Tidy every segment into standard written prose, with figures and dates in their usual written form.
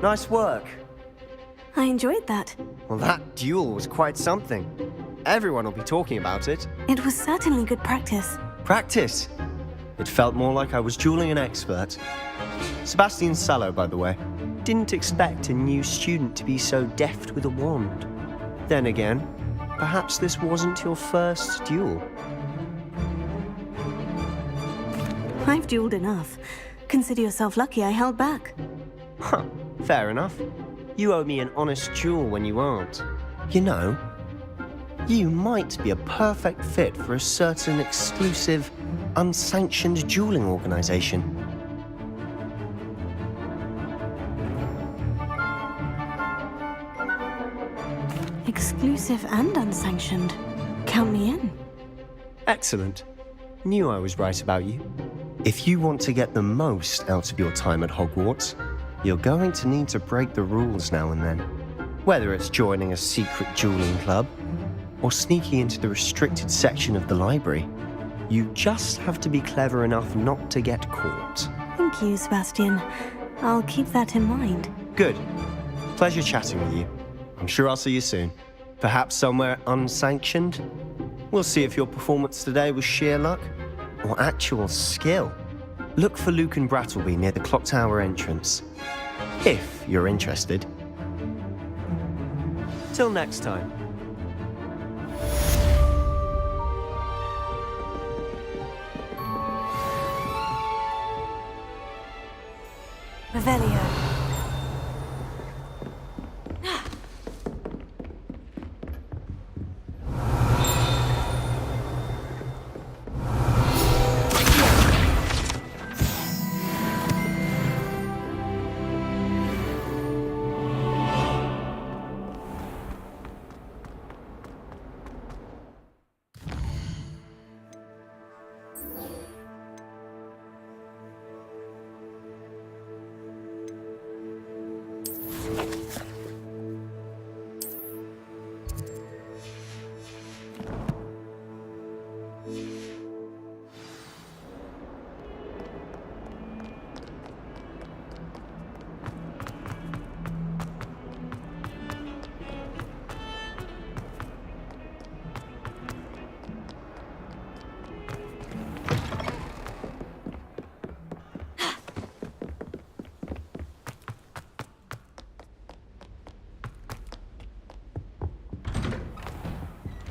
Nice work. I enjoyed that. Well, that duel was quite something. Everyone will be talking about it. It was certainly good practice. Practice? It felt more like I was dueling an expert. Sebastian Sallow, by the way. Didn't expect a new student to be so deft with a wand. Then again, perhaps this wasn't your first duel. I've dueled enough. Consider yourself lucky I held back. Huh, fair enough. You owe me an honest duel when you aren't. You know, you might be a perfect fit for a certain exclusive, unsanctioned dueling organization. Exclusive and unsanctioned. Count me in. Excellent. Knew I was right about you. If you want to get the most out of your time at Hogwarts, you're going to need to break the rules now and then. Whether it's joining a secret dueling club, or sneaking into the restricted section of the library, you just have to be clever enough not to get caught. Thank you, Sebastian. I'll keep that in mind. Good. Pleasure chatting with you. I'm sure I'll see you soon. Perhaps somewhere unsanctioned? We'll see if your performance today was sheer luck or actual skill. Look for Luke and Brattleby near the clock tower entrance, if you're interested. Till next time. Revelio.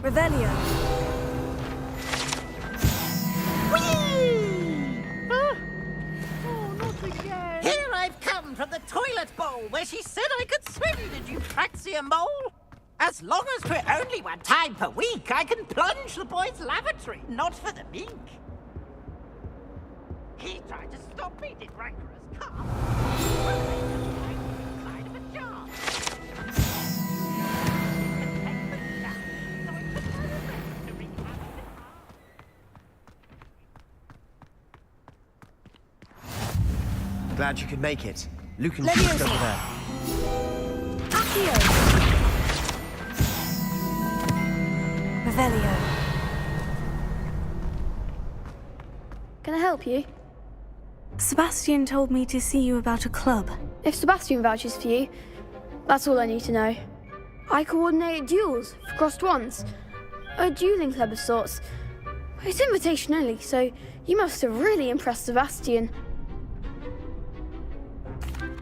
Revelio. Here I've come from the toilet bowl where she said I could swim. Did you praxia mole? As long as for only one time per week, I can plunge the boy's lavatory, not for the mink. He tried to stop me, did rancorous calf. Well, they just tried inside of a jar. Glad you could make it. Luke and Luke's over there. Accio. Revelio. Can I help you? Sebastian told me to see you about a club. If Sebastian vouches for you, that's all I need to know. I coordinate duels for crossed wands. A dueling club of sorts. It's invitation only, so you must have really impressed Sebastian.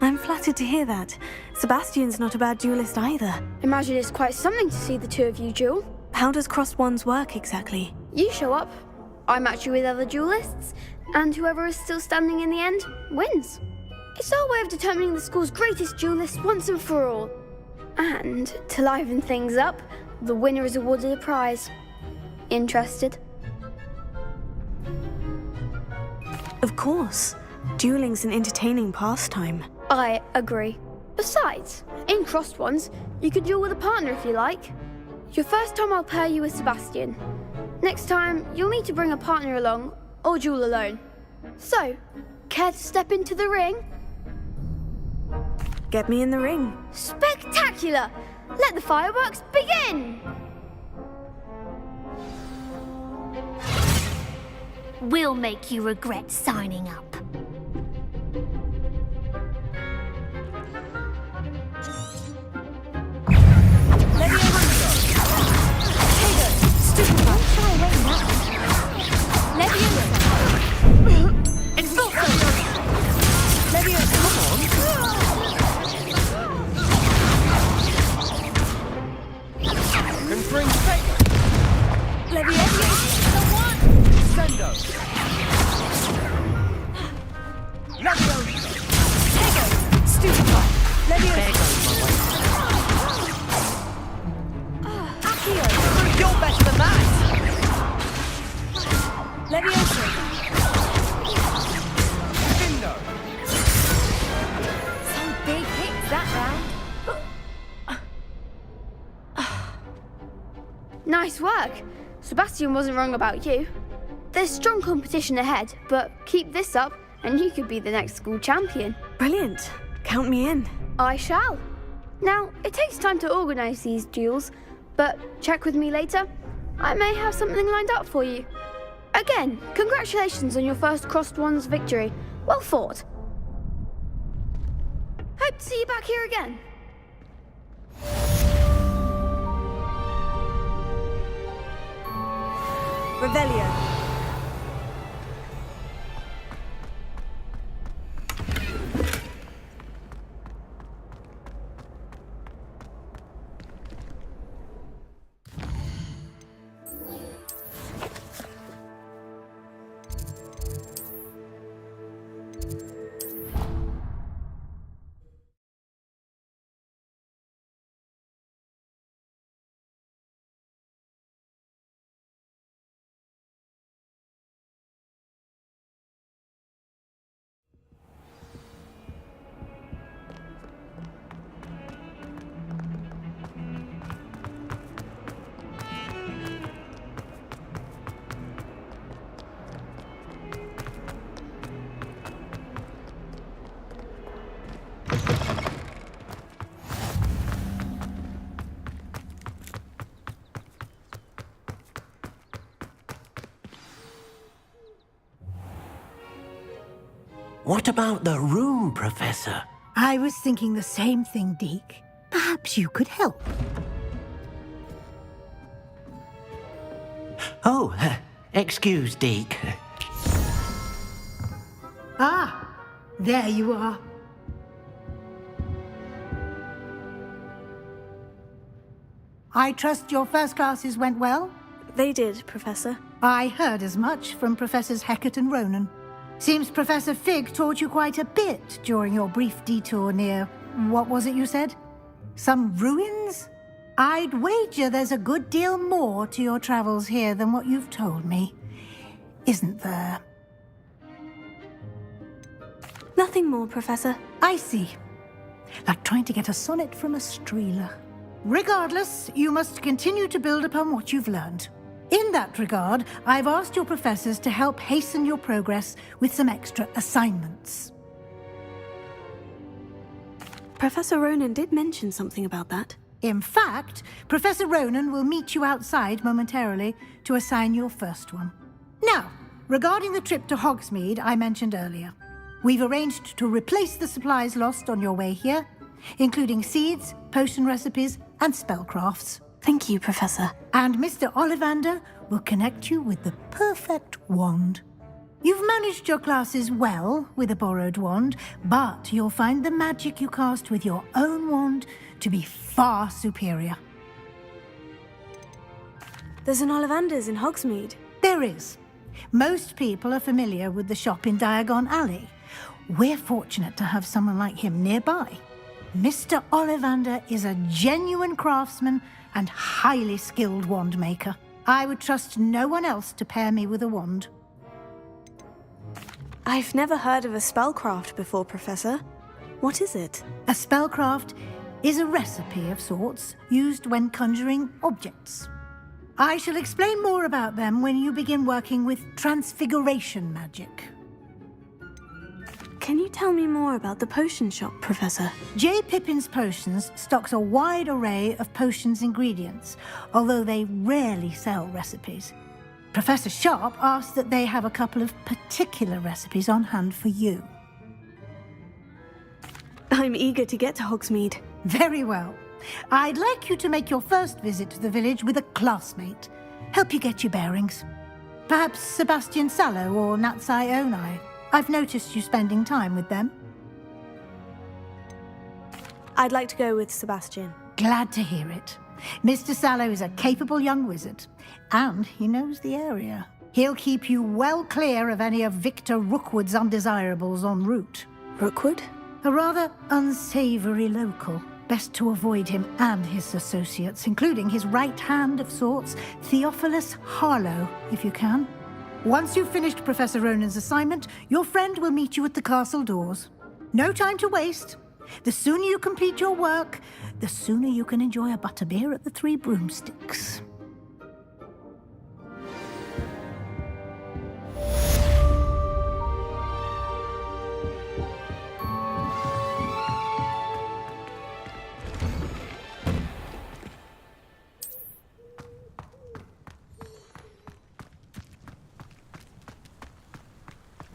I'm flattered to hear that. Sebastian's not a bad duelist either. Imagine it's quite something to see the two of you duel. How does crossed wands work exactly? You show up, I match you with other duelists, and whoever is still standing in the end wins. It's our way of determining the school's greatest duelist once and for all. And to liven things up, the winner is awarded a prize. Interested? Of course. Dueling's an entertaining pastime. I agree. Besides, in crossed ones, you could duel with a partner if you like. Your first time I'll pair you with Sebastian. Next time, you'll need to bring a partner along, or duel alone. So, care to step into the ring? Get me in the ring. Spectacular! Let the fireworks begin! We'll make you regret signing up. You're better than that! Some big hits that round. Nice work. Sebastian wasn't wrong about you. There's strong competition ahead, but keep this up and you could be the next school champion. Brilliant. Count me in. I shall. Now, it takes time to organise these duels, but check with me later. I may have something lined up for you. Again, congratulations on your first Crossed Wands victory. Well fought. Hope to see you back here again. Revelio. What about the room, Professor? I was thinking the same thing, Deke. Perhaps you could help. Oh, excuse, Deke. Ah, there you are. I trust your first classes went well? They did, Professor. I heard as much from Professors Hecat and Ronan. Seems Professor Fig taught you quite a bit during your brief detour near... what was it you said? Some ruins? I'd wager there's a good deal more to your travels here than what you've told me. Isn't there? Nothing more, Professor. I see. Like trying to get a sonnet from a streeler. Regardless, you must continue to build upon what you've learned. In that regard, I've asked your professors to help hasten your progress with some extra assignments. Professor Ronan did mention something about that. In fact, Professor Ronan will meet you outside momentarily to assign your first one. Now, regarding the trip to Hogsmeade I mentioned earlier, we've arranged to replace the supplies lost on your way here, including seeds, potion recipes, and spellcrafts. Thank you, Professor. And Mr. Ollivander will connect you with the perfect wand. You've managed your classes well with a borrowed wand, but you'll find the magic you cast with your own wand to be far superior. There's an Ollivander's in Hogsmeade. There is. Most people are familiar with the shop in Diagon Alley. We're fortunate to have someone like him nearby. Mr. Ollivander is a genuine craftsman and highly skilled wand maker. I would trust no one else to pair me with a wand. I've never heard of a spellcraft before, Professor. What is it? A spellcraft is a recipe of sorts used when conjuring objects. I shall explain more about them when you begin working with transfiguration magic. Can you tell me more about the potion shop, Professor? J. Pippin's Potions stocks a wide array of potions ingredients, although they rarely sell recipes. Professor Sharp asked that they have a couple of particular recipes on hand for you. I'm eager to get to Hogsmeade. Very well. I'd like you to make your first visit to the village with a classmate. Help you get your bearings. Perhaps Sebastian Sallow or Natsai Onai. I've noticed you spending time with them. I'd like to go with Sebastian. Glad to hear it. Mr. Sallow is a capable young wizard, and he knows the area. He'll keep you well clear of any of Victor Rookwood's undesirables en route. Rookwood? A rather unsavory local. Best to avoid him and his associates, including his right hand of sorts, Theophilus Harlow, if you can. Once you've finished Professor Ronan's assignment, your friend will meet you at the castle doors. No time to waste. The sooner you complete your work, the sooner you can enjoy a butterbeer at the Three Broomsticks.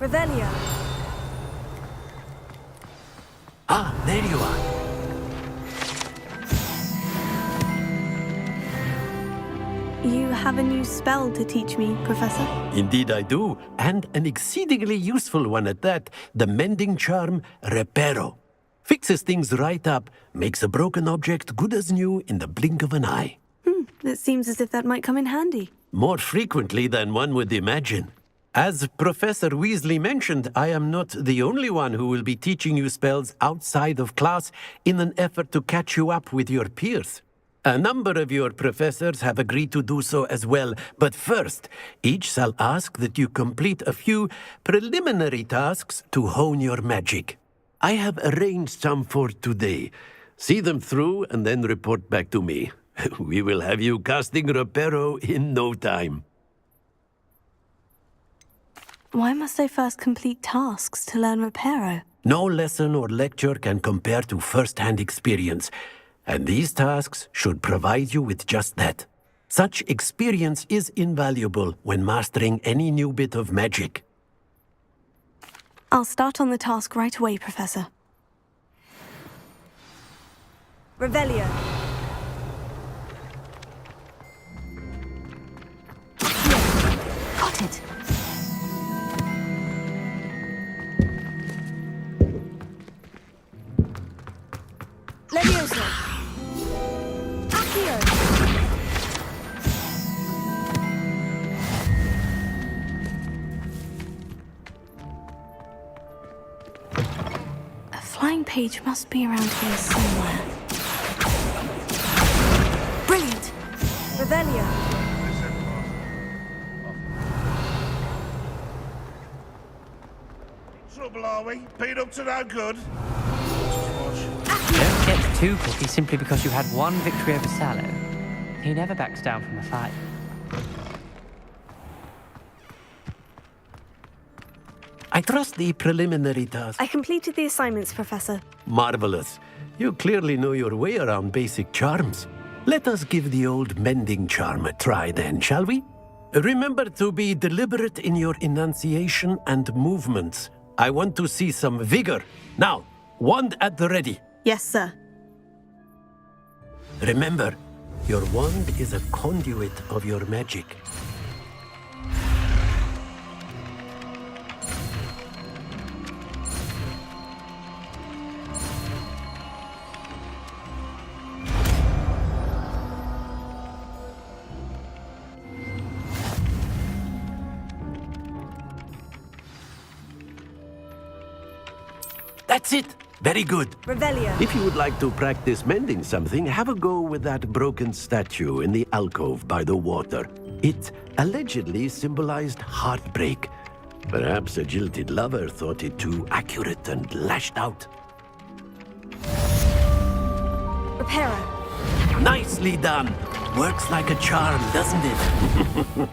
Revelio. Ah, there you are. You have a new spell to teach me, Professor. Indeed I do, and an exceedingly useful one at that. The mending charm, Reparo. Fixes things right up, makes a broken object good as new in the blink of an eye. It seems as if that might come in handy. More frequently than one would imagine. As Professor Weasley mentioned, I am not the only one who will be teaching you spells outside of class in an effort to catch you up with your peers. A number of your professors have agreed to do so as well, but first, each shall ask that you complete a few preliminary tasks to hone your magic. I have arranged some for today. See them through and then report back to me. We will have you casting Reparo in no time. Why must I first complete tasks to learn Reparo? No lesson or lecture can compare to first-hand experience, and these tasks should provide you with just that. Such experience is invaluable when mastering any new bit of magic. I'll start on the task right away, Professor. Revelio. Got it. Levioso. Accio. A flying page must be around here somewhere. Brilliant. Revelio. Trouble, are we? Been up to no good? Don't get too cocky simply because you had one victory over Sallow. He never backs down from a fight. I trust the preliminary task. I completed the assignments, Professor. Marvelous. You clearly know your way around basic charms. Let us give the old mending charm a try then, shall we? Remember to be deliberate in your enunciation and movements. I want to see some vigor. Now, wand at the ready. Yes, sir. Remember, your wand is a conduit of your magic. That's it! Very good. Revelio. If you would like to practice mending something, have a go with that broken statue in the alcove by the water. It allegedly symbolized heartbreak. Perhaps a jilted lover thought it too accurate and lashed out. Reparo. Nicely done. Works like a charm, doesn't it?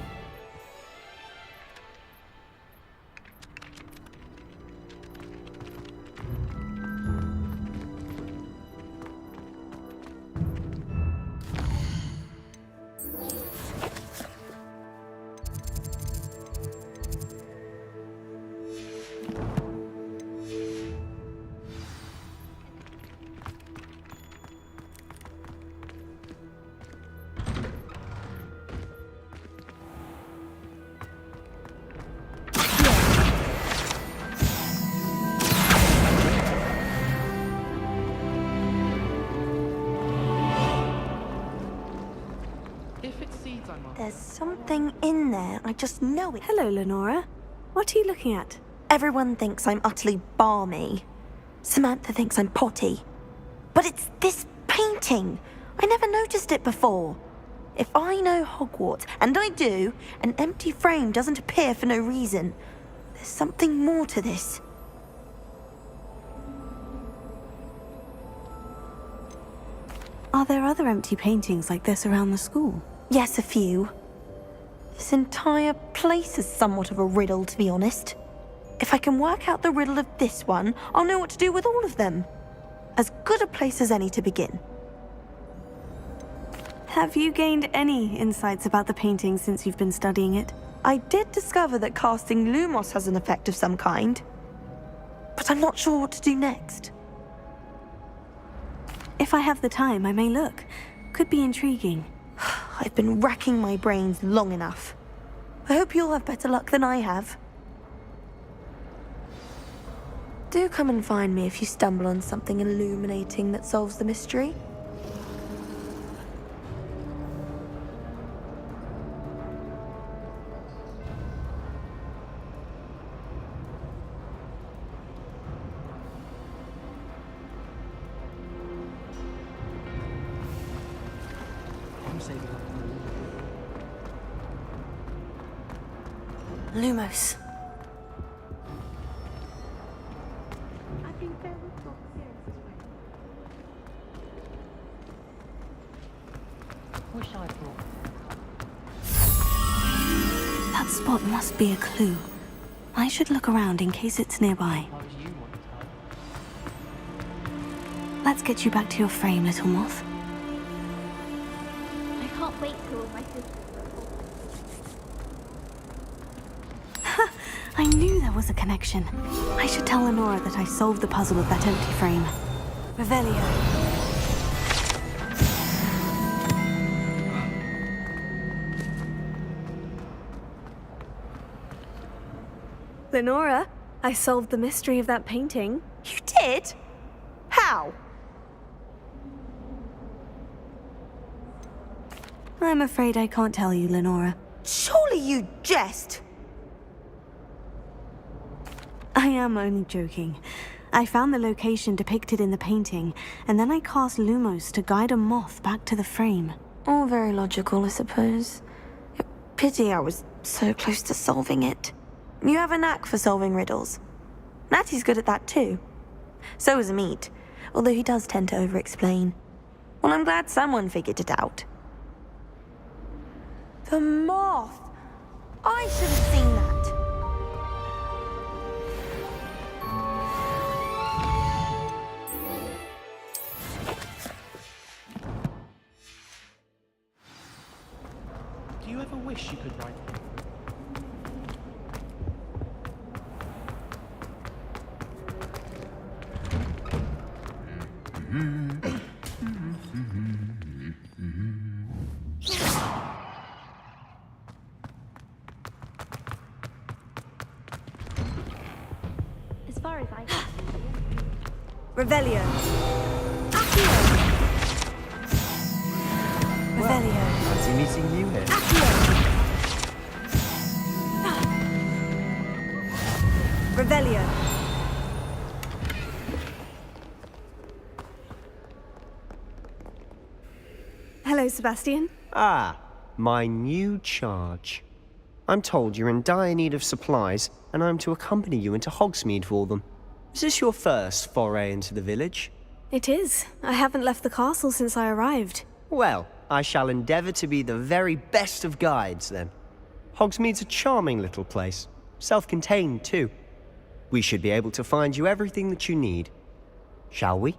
There's something in there. I just know it. Hello, Lenora. What are you looking at? Everyone thinks I'm utterly balmy. Samantha thinks I'm potty. But it's this painting. I never noticed it before. If I know Hogwarts, and I do, an empty frame doesn't appear for no reason. There's something more to this. Are there other empty paintings like this around the school? Yes, a few. This entire place is somewhat of a riddle, to be honest. If I can work out the riddle of this one, I'll know what to do with all of them. As good a place as any to begin. Have you gained any insights about the painting since you've been studying it? I did discover that casting Lumos has an effect of some kind. But I'm not sure what to do next. If I have the time, I may look. Could be intriguing. I've been racking my brains long enough. I hope you'll have better luck than I have. Do come and find me if you stumble on something illuminating that solves the mystery. Lumos. That spot must be a clue. I should look around in case it's nearby. Let's get you back to your frame, little moth. I can't wait till my sister. I knew there was a connection. I should tell Lenora that I solved the puzzle of that empty frame. Revelio. Lenora, I solved the mystery of that painting. You did? How? I'm afraid I can't tell you, Lenora. Surely you jest. I am only joking. I found the location depicted in the painting, and then I cast Lumos to guide a moth back to the frame. All very logical, I suppose. Pity I was so close to solving it. You have a knack for solving riddles. Natty's good at that too. So is Meat, although he does tend to over-explain. Well, I'm glad someone figured it out. The moth! I should have seen that. Do you ever wish you could write? As far as I can see. Revelio. Accio. Revelio. Fancy meeting you here. Revelio. Hello, Sebastian. Ah, my new charge. I'm told you're in dire need of supplies, and I'm to accompany you into Hogsmeade for them. Is this your first foray into the village? It is. I haven't left the castle since I arrived. Well, I shall endeavour to be the very best of guides, then. Hogsmeade's a charming little place. Self-contained, too. We should be able to find you everything that you need. Shall we?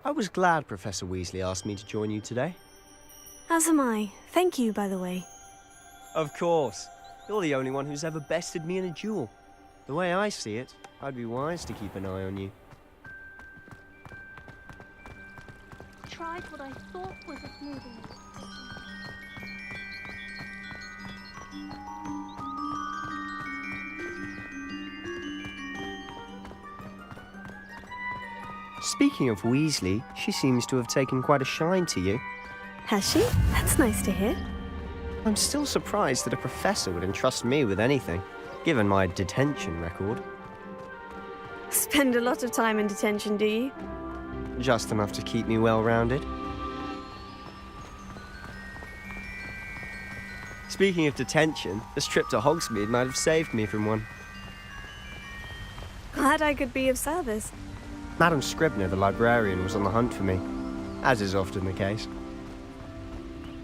I was glad Professor Weasley asked me to join you today. As am I. Thank you, by the way. Of course. You're the only one who's ever bested me in a duel. The way I see it, I'd be wise to keep an eye on you. Tried what I thought was a smoothie. Speaking of Weasley, she seems to have taken quite a shine to you. Has she? That's nice to hear. I'm still surprised that a professor would entrust me with anything, given my detention record. Spend a lot of time in detention, do you? Just enough to keep me well-rounded. Speaking of detention, this trip to Hogsmeade might have saved me from one. Glad I could be of service. Madam Scribner, the librarian, was on the hunt for me, as is often the case.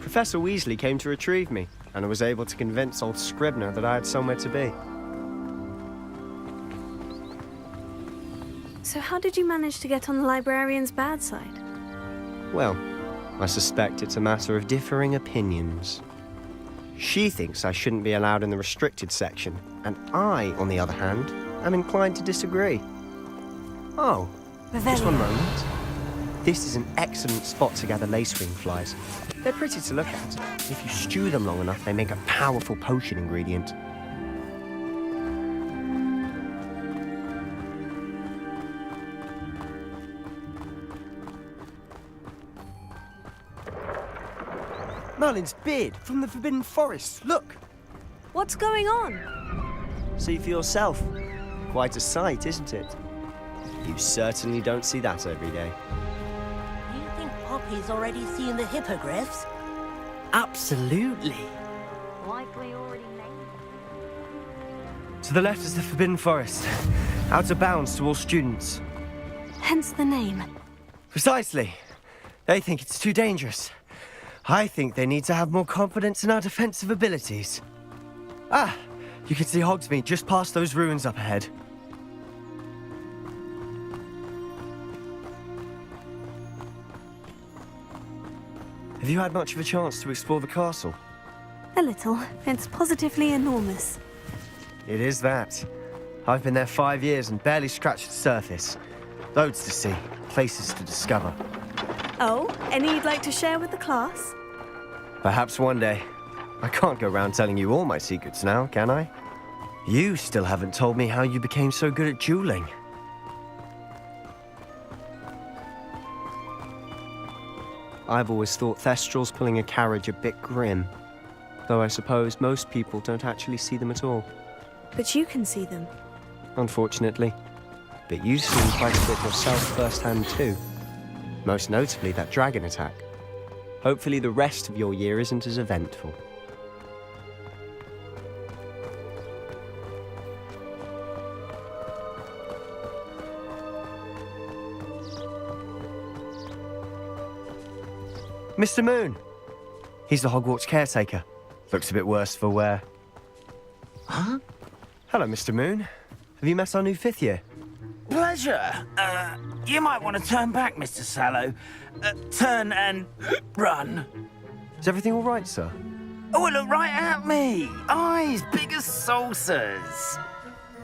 Professor Weasley came to retrieve me, and I was able to convince old Scribner that I had somewhere to be. So how did you manage to get on the librarian's bad side? Well, I suspect it's a matter of differing opinions. She thinks I shouldn't be allowed in the restricted section, and I, on the other hand, am inclined to disagree. Oh, just one moment. This is an excellent spot to gather lacewing flies. They're pretty to look at. If you stew them long enough, they make a powerful potion ingredient. Merlin's beard from the Forbidden Forest. Look! What's going on? See for yourself. Quite a sight, isn't it? You certainly don't see that every day. Do you think Poppy's already seen the hippogriffs? Absolutely. Likely already named. To the left is the Forbidden Forest. Out of bounds to all students. Hence the name. Precisely. They think it's too dangerous. I think they need to have more confidence in our defensive abilities. Ah, you can see Hogsmeade just past those ruins up ahead. Have you had much of a chance to explore the castle? A little. It's positively enormous. It is that. I've been there 5 years and barely scratched the surface. Loads to see, places to discover. Oh, any you'd like to share with the class? Perhaps one day. I can't go around telling you all my secrets now, can I? You still haven't told me how you became so good at dueling. I've always thought Thestrals pulling a carriage a bit grim. Though I suppose most people don't actually see them at all. But you can see them. Unfortunately. But you've seen quite a bit yourself firsthand too. Most notably that dragon attack. Hopefully the rest of your year isn't as eventful. Mr. Moon! He's the Hogwarts caretaker. Looks a bit worse for wear. Huh? Hello, Mr. Moon. Have you met our new 5th year? Pleasure. You might want to turn back, Mr. Sallow. Turn and run. Is everything all right, sir? Oh, look right at me. Eyes big as saucers.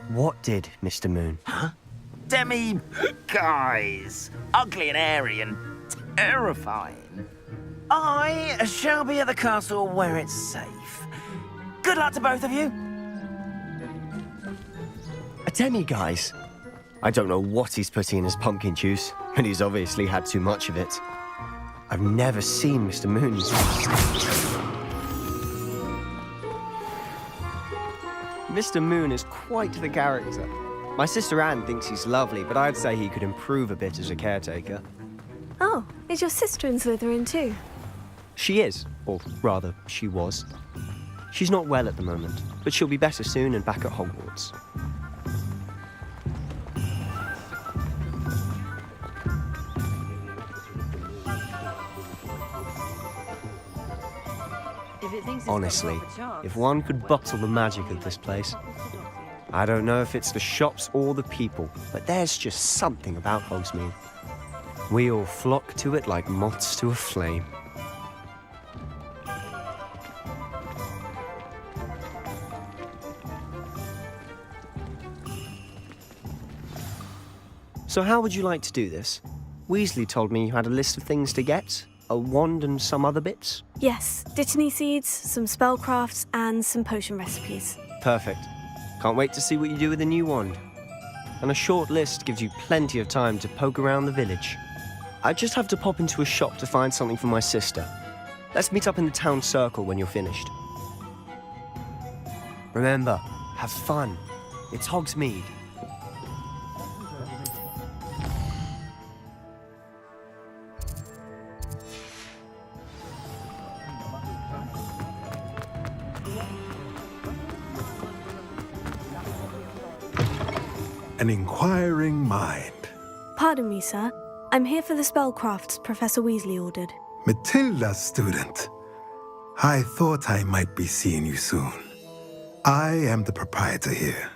What did, Mr. Moon? Huh? Demi guys. Ugly and airy and terrifying. I shall be at the castle where it's safe. Good luck to both of you. A demi-guise? I don't know what he's putting in his pumpkin juice, but he's obviously had too much of it. I've never seen Mr. Moon. Mr. Moon is quite the character. My sister Anne thinks he's lovely, but I'd say he could improve a bit as a caretaker. Oh, is your sister in Slytherin too? She is, or rather, she was. She's not well at the moment, but she'll be better soon and back at Hogwarts. Honestly, if one could bottle the magic of this place. I don't know if it's the shops or the people, but there's just something about Hogsmeade. We all flock to it like moths to a flame. So how would you like to do this? Weasley told me you had a list of things to get, a wand and some other bits. Yes, Dittany seeds, some spellcrafts, and some potion recipes. Perfect. Can't wait to see what you do with the new wand. And a short list gives you plenty of time to poke around the village. I just have to pop into a shop to find something for my sister. Let's meet up in the town circle when you're finished. Remember, have fun. It's Hogsmeade. An inquiring mind. Pardon me, sir. I'm here for the spellcrafts Professor Weasley ordered. Matilda's student. I thought I might be seeing you soon. I am the proprietor here,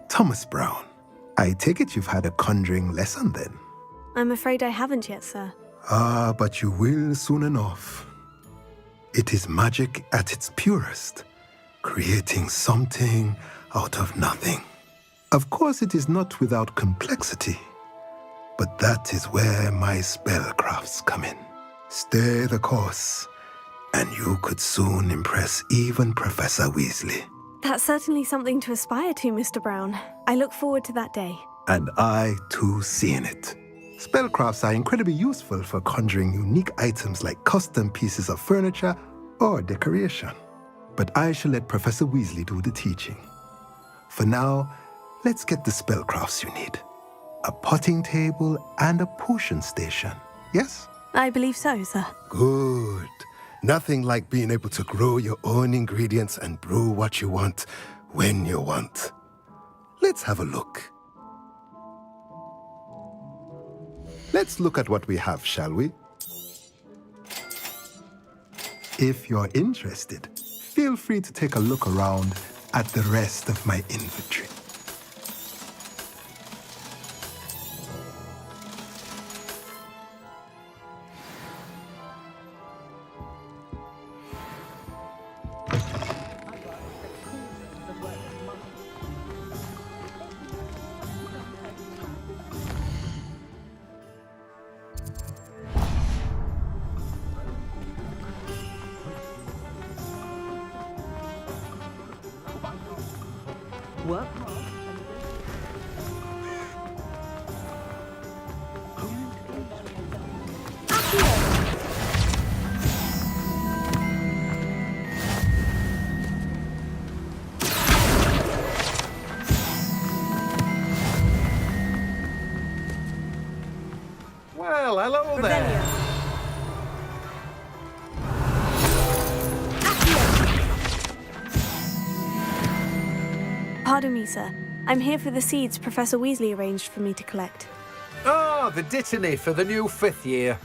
Thomas Brown. I take it you've had a conjuring lesson then? I'm afraid I haven't yet, sir. Ah, but you will soon enough. It is magic at its purest, creating something out of nothing. Of course, it is not without complexity, but that is where my spellcrafts come in. Stay the course, and you could soon impress even Professor Weasley. That's certainly something to aspire to, Mr. Brown. I look forward to that day. And I, too, seeing it. Spellcrafts are incredibly useful for conjuring unique items like custom pieces of furniture or decoration. But I shall let Professor Weasley do the teaching. For now, let's get the spellcrafts you need. A potting table and a potion station, yes? I believe so, sir. Good. Nothing like being able to grow your own ingredients and brew what you want when you want. Let's have a look. Let's look at what we have, shall we? If you're interested, feel free to take a look around at the rest of my inventory. What? Well, hello there. Pardon me, sir. I'm here for the seeds Professor Weasley arranged for me to collect. Oh, the Dittany for the new 5th year.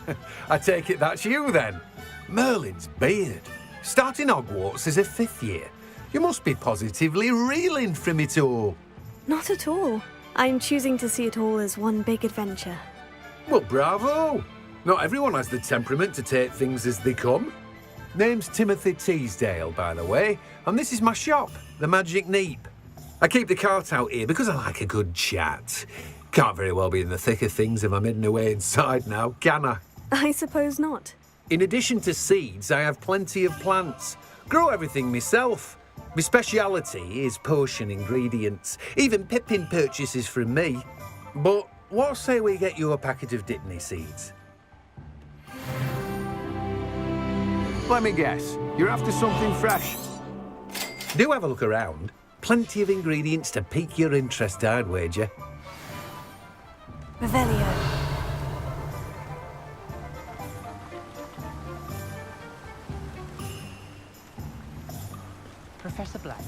I take it that's you then. Merlin's beard. Starting Hogwarts as a 5th year. You must be positively reeling from it all. Not at all. I'm choosing to see it all as one big adventure. Well, bravo. Not everyone has the temperament to take things as they come. Name's Timothy Teasdale, by the way, and this is my shop, the Magic Neep. I keep the cart out here because I like a good chat. Can't very well be in the thick of things if I'm hidden away inside now, can I? I suppose not. In addition to seeds, I have plenty of plants. Grow everything myself. My speciality is potion ingredients. Even Pippin purchases from me. But what say we get you a packet of Dittany seeds? Let me guess, you're after something fresh. Do have a look around. Plenty of ingredients to pique your interest, I'd wager. Revelio. Professor Black.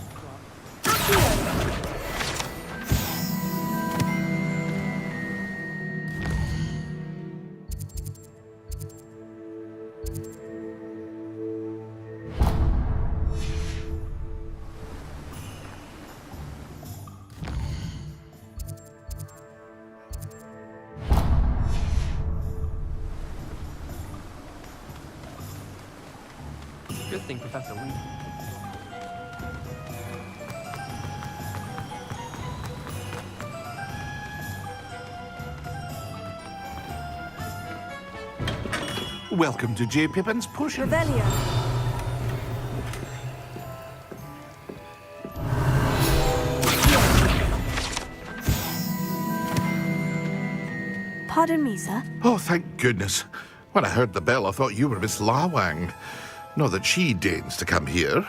Good thing Professor Weasley. Welcome to J. Pippin's Potion. Revelio. Pardon me, sir. Oh, thank goodness. When I heard the bell, I thought you were Miss Lawang. Not that she deigns to come here.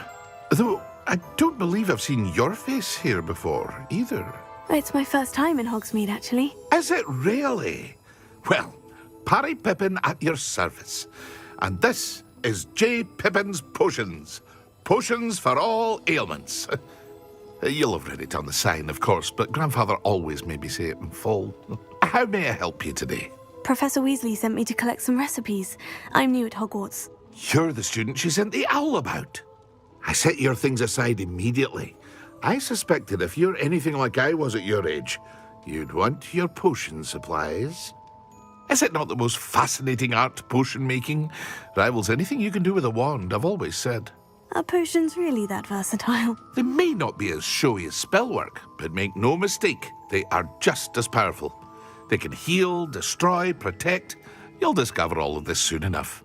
Though I don't believe I've seen your face here before, either. It's my first time in Hogsmeade, actually. Is it really? Well, Parry Pippin at your service. And this is J. Pippin's Potions. Potions for all ailments. You'll have read it on the sign, of course, but Grandfather always made me say it in full. How may I help you today? Professor Weasley sent me to collect some recipes. I'm new at Hogwarts. You're the student she sent the owl about. I set your things aside immediately. I suspected if you're anything like I was at your age, you'd want your potion supplies. Is it not the most fascinating art, potion making? Rivals anything you can do with a wand, I've always said. Are potions really that versatile? They may not be as showy as spellwork, but make no mistake, they are just as powerful. They can heal, destroy, protect. You'll discover all of this soon enough.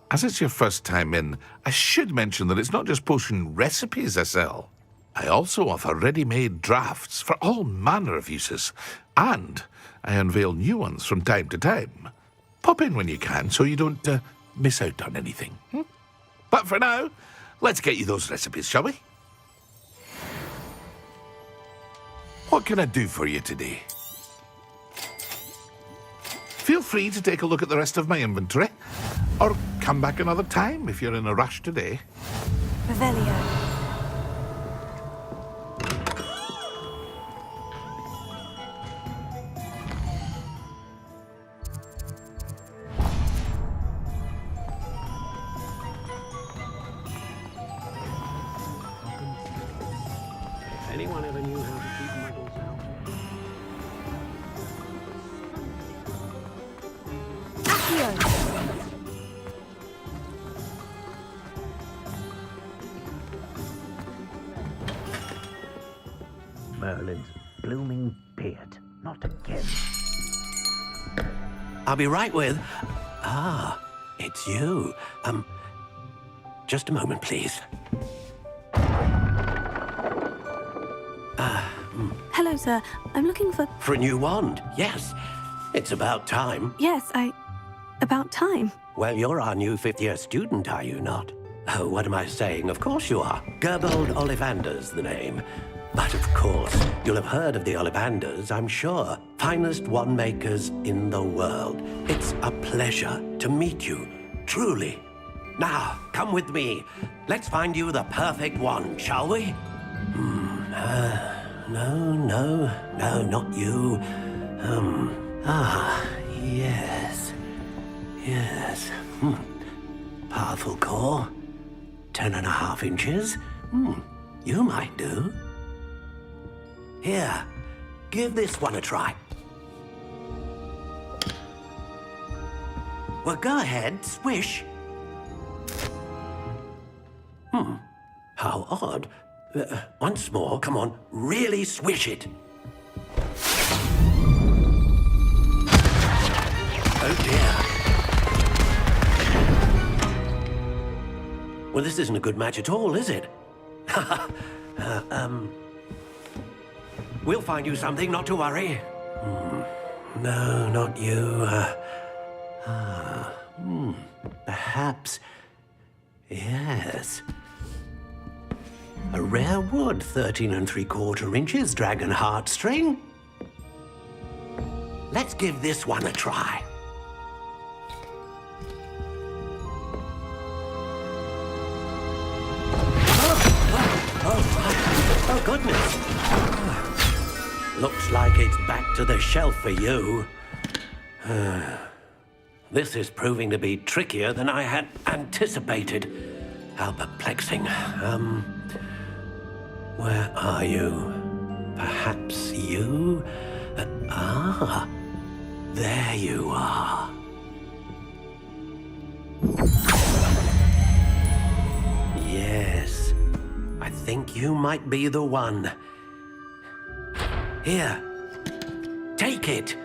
As it's your first time in, I should mention that it's not just potion recipes I sell. I also offer ready-made drafts for all manner of uses, and I unveil new ones from time to time. Pop in when you can so you don't miss out on anything. But for now, let's get you those recipes, shall we? What can I do for you today? Feel free to take a look at the rest of my inventory, or come back another time if you're in a rush today. Revelio. Anyone ever knew how to keep muggles out? Merlin's blooming beard. Not again. I'll be right with... Ah, it's you. Just a moment, please. Hello, sir. I'm looking for... For a new wand, yes. It's about time. Yes, about time. Well, you're our new fifth-year student, are you not? Oh, what am I saying? Of course you are. Gerbold Ollivander's the name. But of course, you'll have heard of the Ollivanders, I'm sure. Finest wand makers in the world. It's a pleasure to meet you, truly. Now, come with me. Let's find you the perfect wand, shall we? No, not you. Yes. Powerful core. 10.5 inches. You might do. Here, give this one a try. Well, go ahead, swish. How odd. Once more, come on, really swish it. Oh dear. Well, this isn't a good match at all, is it? We'll find you something, not to worry. No, not you. Perhaps. Yes. A rare wood, 13 3/4 inches, dragon heartstring. Let's give this one a try. Oh, goodness. Looks like it's back to the shelf for you. This is proving to be trickier than I had anticipated. How perplexing. Where are you? Perhaps you? There you are. Yes, I think you might be the one. Here, take it.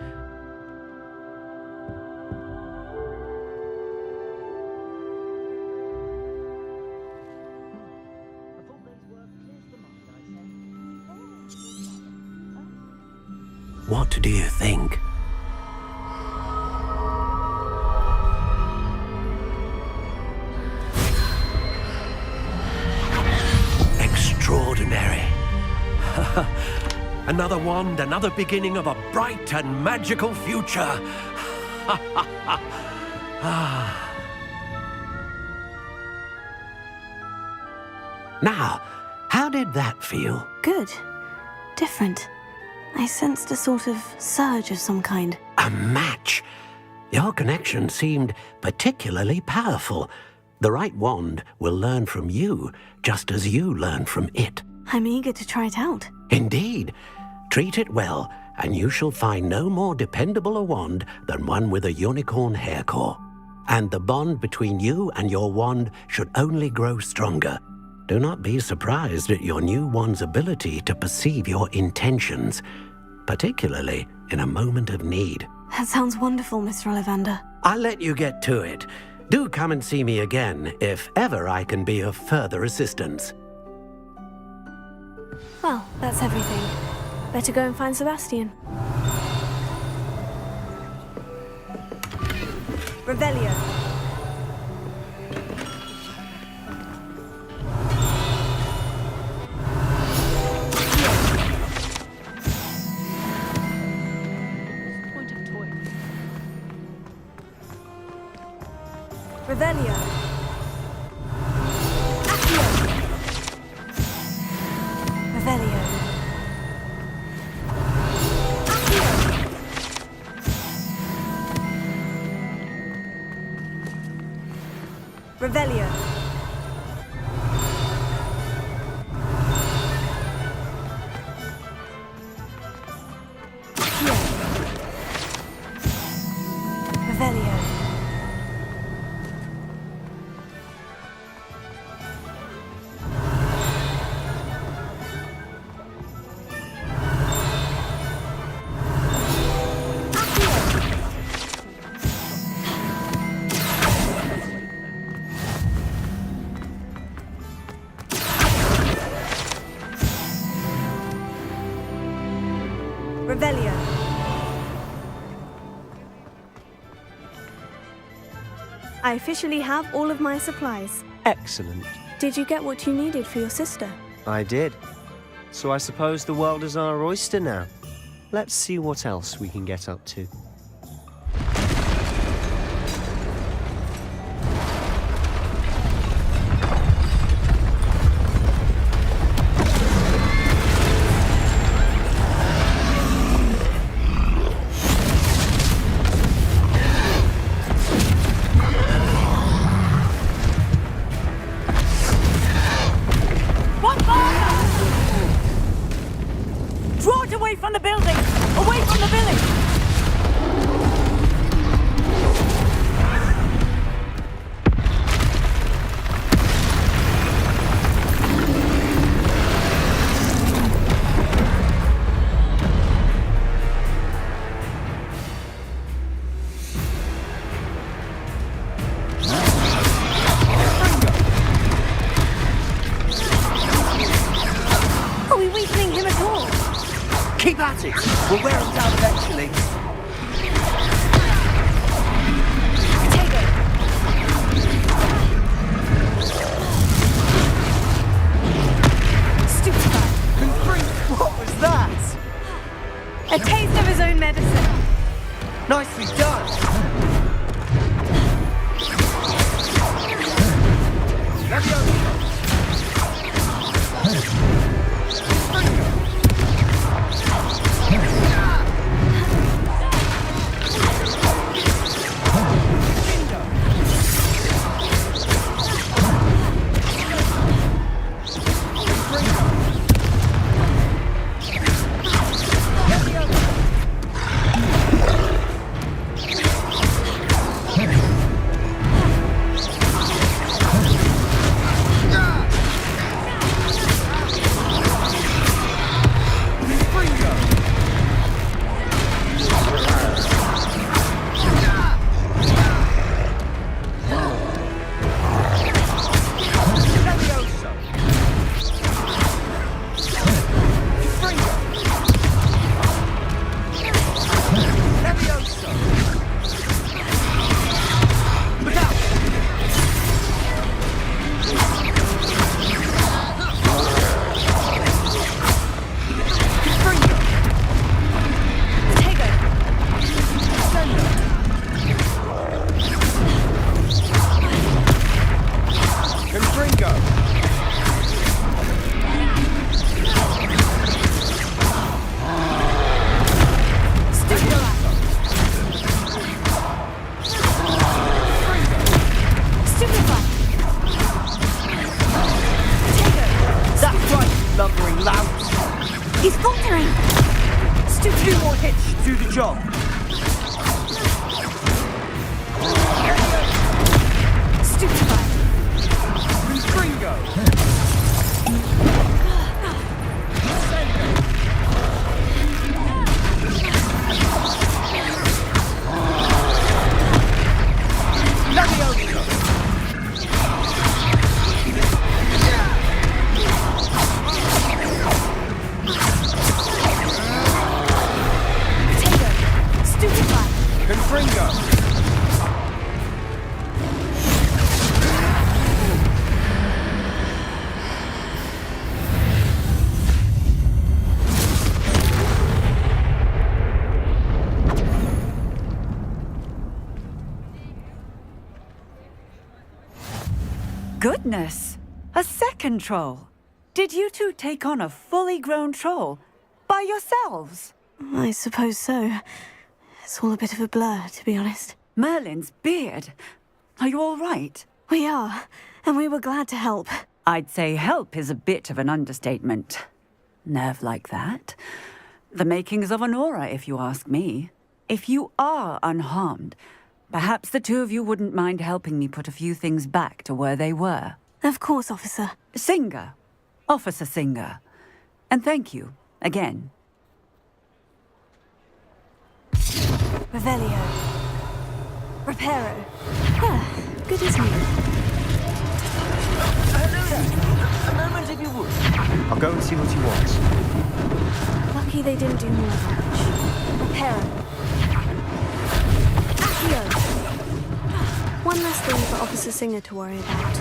Another wand, another beginning of a bright and magical future. Now, how did that feel? Good. Different. I sensed a sort of surge of some kind. A match. Your connection seemed particularly powerful. The right wand will learn from you, just as you learn from it. I'm eager to try it out. Indeed. Treat it well, and you shall find no more dependable a wand than one with a unicorn hair core. And the bond between you and your wand should only grow stronger. Do not be surprised at your new wand's ability to perceive your intentions, particularly in a moment of need. That sounds wonderful, Mr. Ollivander. I'll let you get to it. Do come and see me again if ever I can be of further assistance. Well, that's everything. Better go and find Sebastian. Revelio. Point of toy. Revelio. Revelio. Revelio. Revelio. Revelio. I officially have all of my supplies. Excellent. Did you get what you needed for your sister? I did. So I suppose the world is our oyster now. Let's see what else we can get up to. Draw it away from the building! Away from the village! Are we weakening him at all? Keep at it. We'll wear him down eventually. Take it. Stupefy. What was that? A taste of his own medicine. Nicely done. Fringo! Goodness! A second troll! Did you two take on a fully grown troll? By yourselves? I suppose so. It's all a bit of a blur, to be honest. Merlin's beard. Are you all right? We are, and we were glad to help. I'd say help is a bit of an understatement. Nerve like that. The makings of an aura, if you ask me. If you are unharmed, perhaps the two of you wouldn't mind helping me put a few things back to where they were. Of course, officer. Singer. Officer Singer. And thank you, again. Revelio. Reparo. Ah, good as new. A moment if you would. I'll go and see what he wants. Lucky they didn't do more damage. Reparo. Accio. One less thing for Officer Singer to worry about.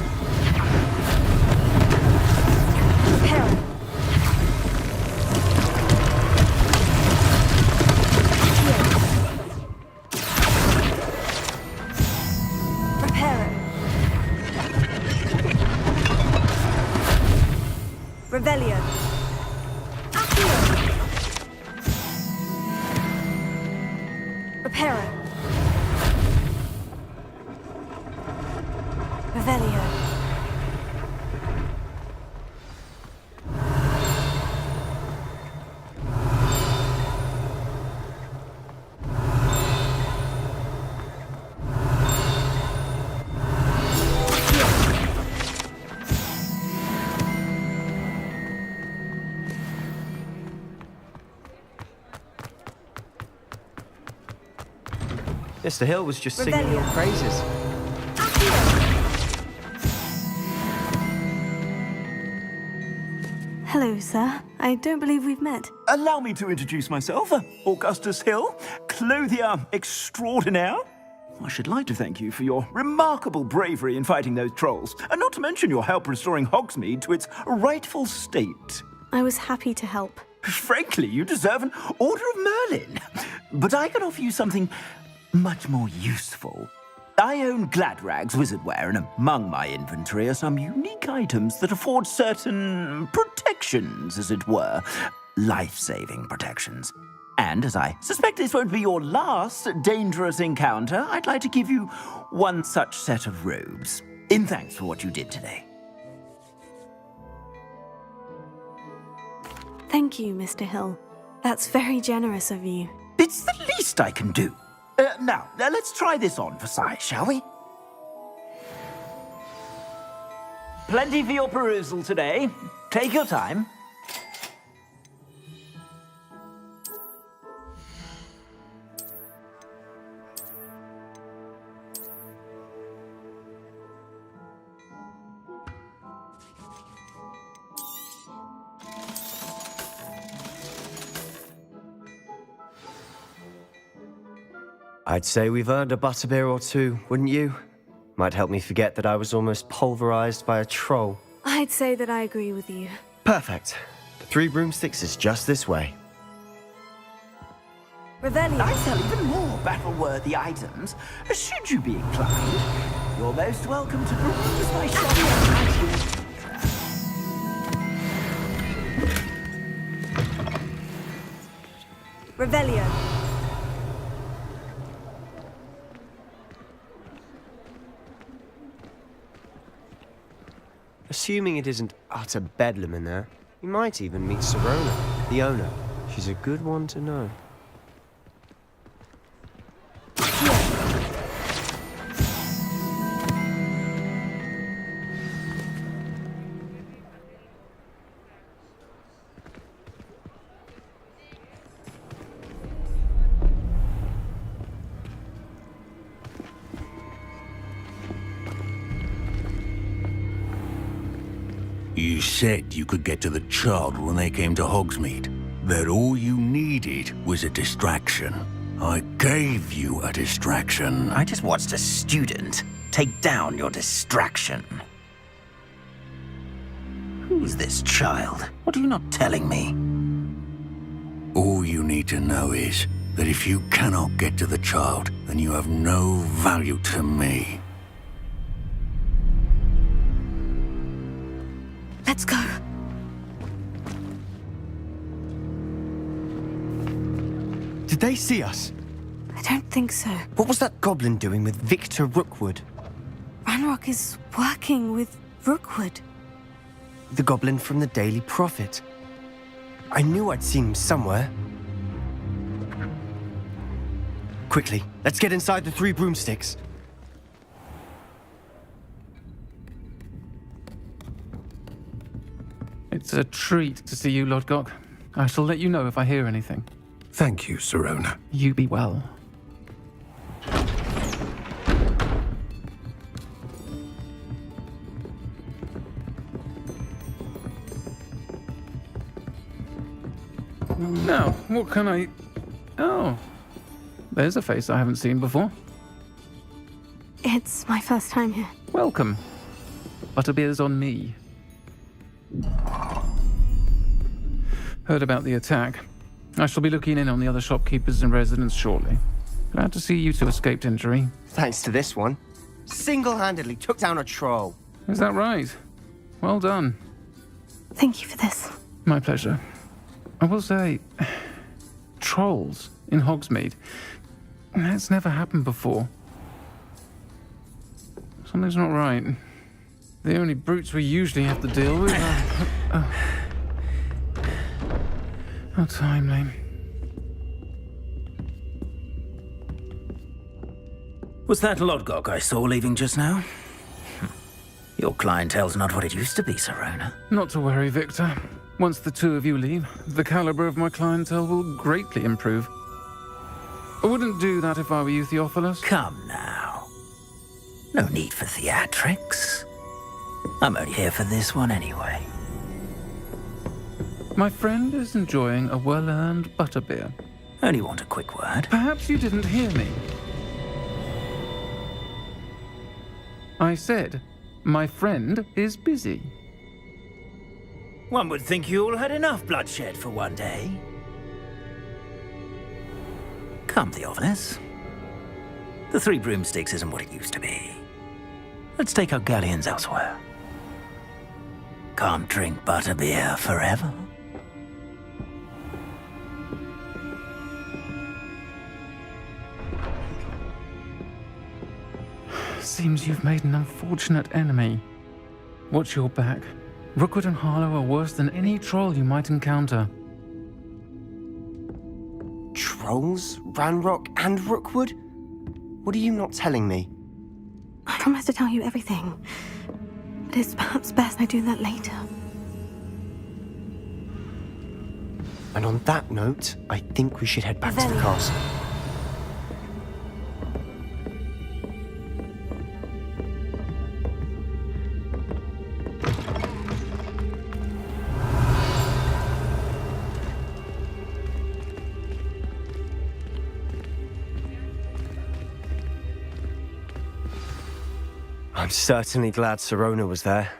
Reparo. Revelio. Accio. Reparo. Revelio. Mr. Hill was just singing your praises. Hello, sir. I don't believe we've met. Allow me to introduce myself. Augustus Hill, clothier extraordinaire. I should like to thank you for your remarkable bravery in fighting those trolls, and not to mention your help restoring Hogsmeade to its rightful state. I was happy to help. Frankly, you deserve an Order of Merlin. But I can offer you something much more useful. I own Gladrag's wizardware, and among my inventory are some unique items that afford certain protections, as it were. Life-saving protections. And as I suspect this won't be your last dangerous encounter, I'd like to give you one such set of robes, in thanks for what you did today. Thank you, Mr. Hill. That's very generous of you. It's the least I can do. Now, let's try this on for size, shall we? Plenty for your perusal today. Take your time. I'd say we've earned a butterbeer or two, wouldn't you? Might help me forget that I was almost pulverized by a troll. I'd say that I agree with you. Perfect. The 3 broomsticks is just this way. Revelio. I sell even more battle-worthy items. Should you be inclined, you're most welcome to peruse my shop at your leisure. Revelio. Assuming it isn't utter bedlam in there, you might even meet Serona, the owner. She's a good one to know. You said you could get to the child when they came to Hogsmeade. That all you needed was a distraction. I gave you a distraction. I just watched a student take down your distraction. Who's this child? What are you not telling me? All you need to know is that if you cannot get to the child, then you have no value to me. Let's go. Did they see us? I don't think so. What was that goblin doing with Victor Rookwood? Ranrock is working with Rookwood. The goblin from the Daily Prophet. I knew I'd seen him somewhere. Quickly, let's get inside the 3 broomsticks. It's a treat to see you, Lodgok. I shall let you know if I hear anything. Thank you, Sirona. You be well. Now, what can I... Oh, there's a face I haven't seen before. It's my first time here. Welcome. Butterbeer's on me. Heard about the attack. I shall be looking in on the other shopkeepers and residents shortly. Glad to see you two escaped injury. Thanks to this one. Single-handedly took down a troll. Is that right? Well done. Thank you for this. My pleasure. I will say, trolls in Hogsmeade. That's never happened before. Something's not right. The only brutes we usually have to deal with are... How timely. Was that Lodgok I saw leaving just now? Your clientele's not what it used to be, Sirona. Not to worry, Victor. Once the two of you leave, the caliber of my clientele will greatly improve. I wouldn't do that if I were you, Theophilus. Come now. No need for theatrics. I'm only here for this one anyway. My friend is enjoying a well-earned butterbeer. Only want a quick word. Perhaps you didn't hear me. I said, my friend is busy. One would think you all had enough bloodshed for one day. Come, Theophilus. The 3 broomsticks isn't what it used to be. Let's take our galleons elsewhere. Can't drink butterbeer forever. Seems you've made an unfortunate enemy. Watch your back. Rookwood and Harlow are worse than any troll you might encounter. Trolls? Ranrock and Rookwood? What are you not telling me? I promise to tell you everything. But it's perhaps best I do that later. And on that note, I think we should head back to the castle. I'm certainly glad Sirona was there.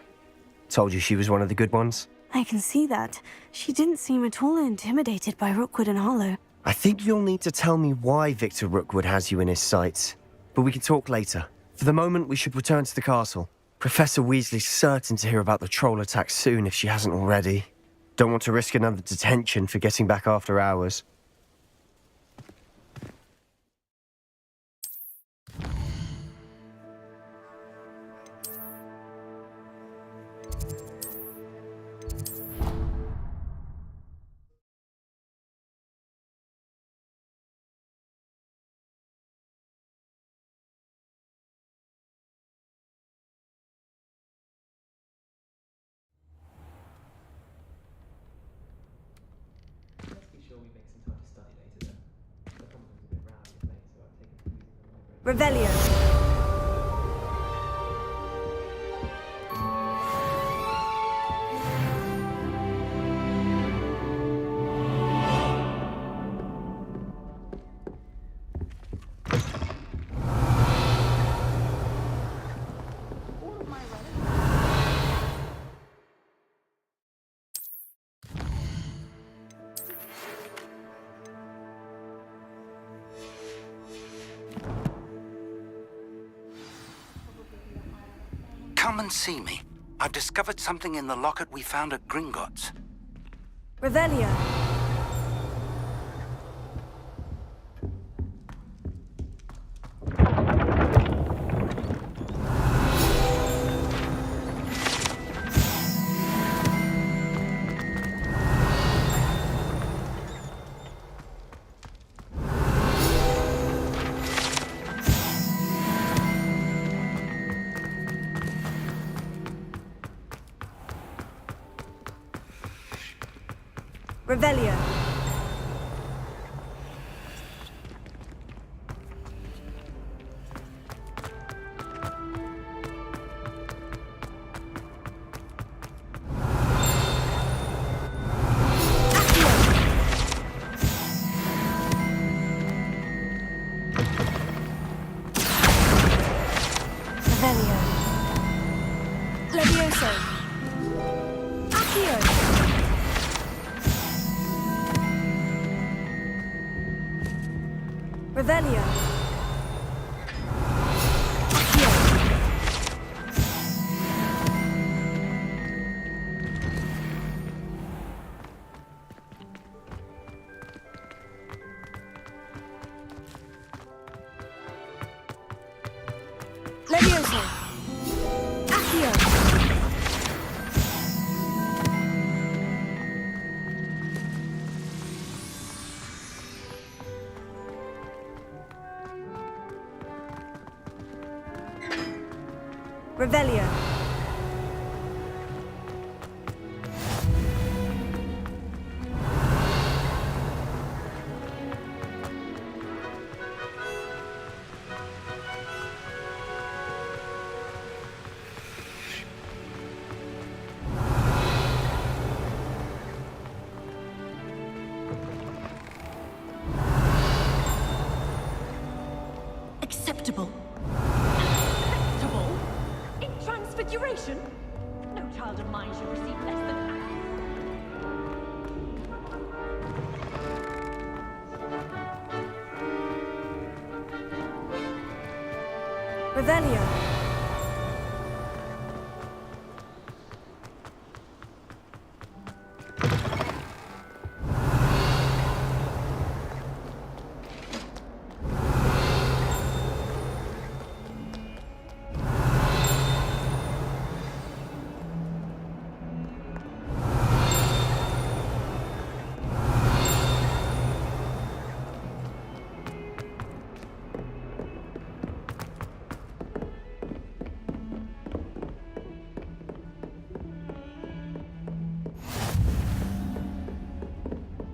Told you she was one of the good ones. I can see that. She didn't seem at all intimidated by Rookwood and Harlow. I think you'll need to tell me why Victor Rookwood has you in his sights. But we can talk later. For the moment, we should return to the castle. Professor Weasley's certain to hear about the troll attack soon if she hasn't already. Don't want to risk another detention for getting back after hours. Revelio. come and see me. I've discovered something in the locket we found at Gringotts. Revelio. Revelio. Revelio. Levioso. Accio. Revelio. Levioso. Accio. Revelio. Acceptable. Acceptable? In transfiguration? No child of mine should receive less than Revelio.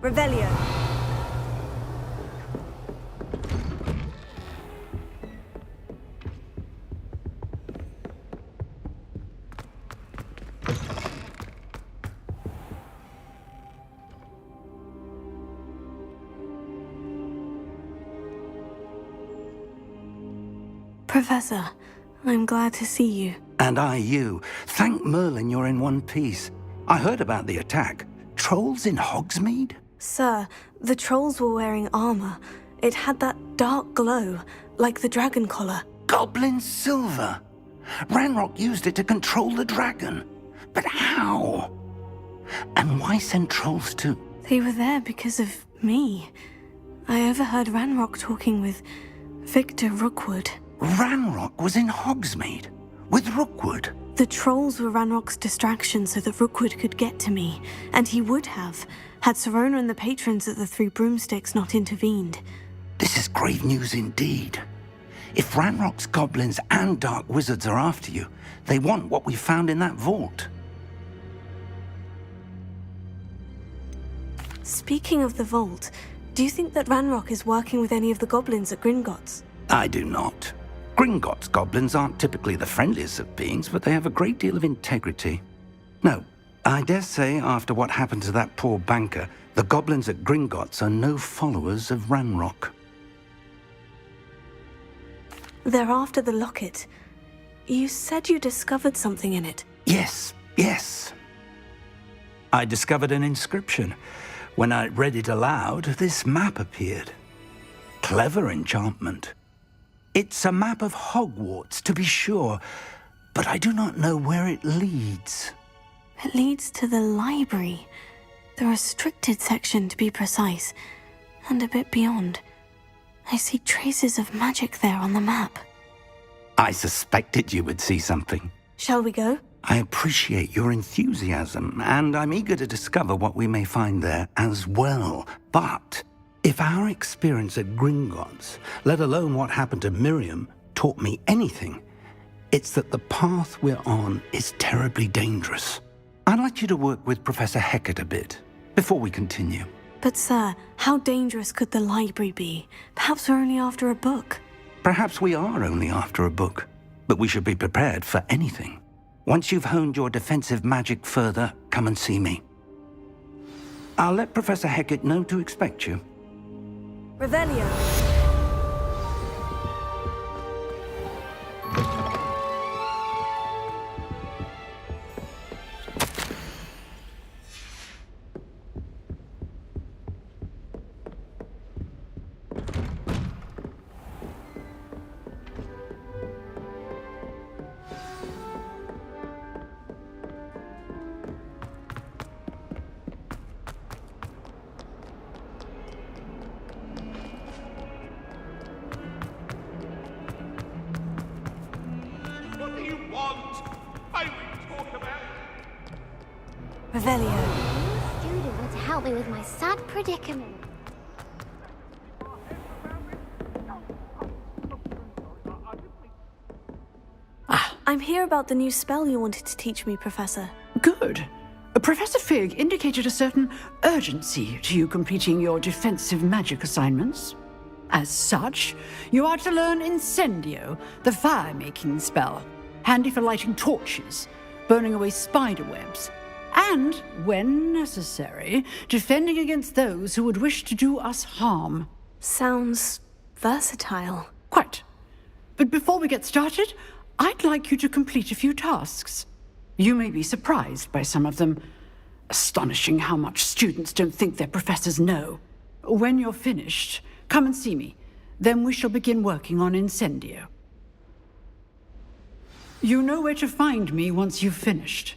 Revelio. Professor, I'm glad to see you. And I you. Thank Merlin you're in one piece. I heard about the attack. Trolls in Hogsmeade? Sir, the trolls were wearing armor. It had that dark glow, like the dragon collar. Goblin silver. Ranrock used it to control the dragon. But how? And why send trolls too? They were there because of me. I overheard Ranrock talking with Victor Rookwood. Ranrock was in Hogsmeade with Rookwood. The trolls were Ranrock's distraction so that Rookwood could get to me, and he would have, had Serona and the patrons at the Three Broomsticks not intervened. This is grave news indeed. If Ranrock's goblins and dark wizards are after you, they want what we found in that vault. Speaking of the vault, do you think that Ranrock is working with any of the goblins at Gringotts? I do not. Gringotts goblins aren't typically the friendliest of beings, but they have a great deal of integrity. No, I dare say after what happened to that poor banker, the goblins at Gringotts are no followers of Ranrock. They're after the locket. You said you discovered something in it. Yes. I discovered an inscription. When I read it aloud, this map appeared. Clever enchantment. It's a map of Hogwarts, to be sure, but I do not know where it leads. It leads to the library. The restricted section, to be precise. And a bit beyond. I see traces of magic there on the map. I suspected you would see something. Shall we go? I appreciate your enthusiasm, and I'm eager to discover what we may find there as well. But if our experience at Gringotts, let alone what happened to Miriam, taught me anything, it's that the path we're on is terribly dangerous. I'd like you to work with Professor Hecat a bit before we continue. But sir, how dangerous could the library be? Perhaps we're only after a book. Perhaps we are only after a book, but we should be prepared for anything. Once you've honed your defensive magic further, come and see me. I'll let Professor Hecat know to expect you. Revelio. Revelio. Student to help me with my sad predicament. I'm here about the new spell you wanted to teach me, Professor. Good. Professor Fig indicated a certain urgency to you completing your defensive magic assignments. As such, you are to learn Incendio, the fire-making spell, handy for lighting torches, burning away spider webs, and, when necessary, defending against those who would wish to do us harm. Sounds versatile. Quite. But before we get started, I'd like you to complete a few tasks. You may be surprised by some of them. Astonishing how much students don't think their professors know. When you're finished, come and see me. Then we shall begin working on Incendio. You know where to find me once you've finished.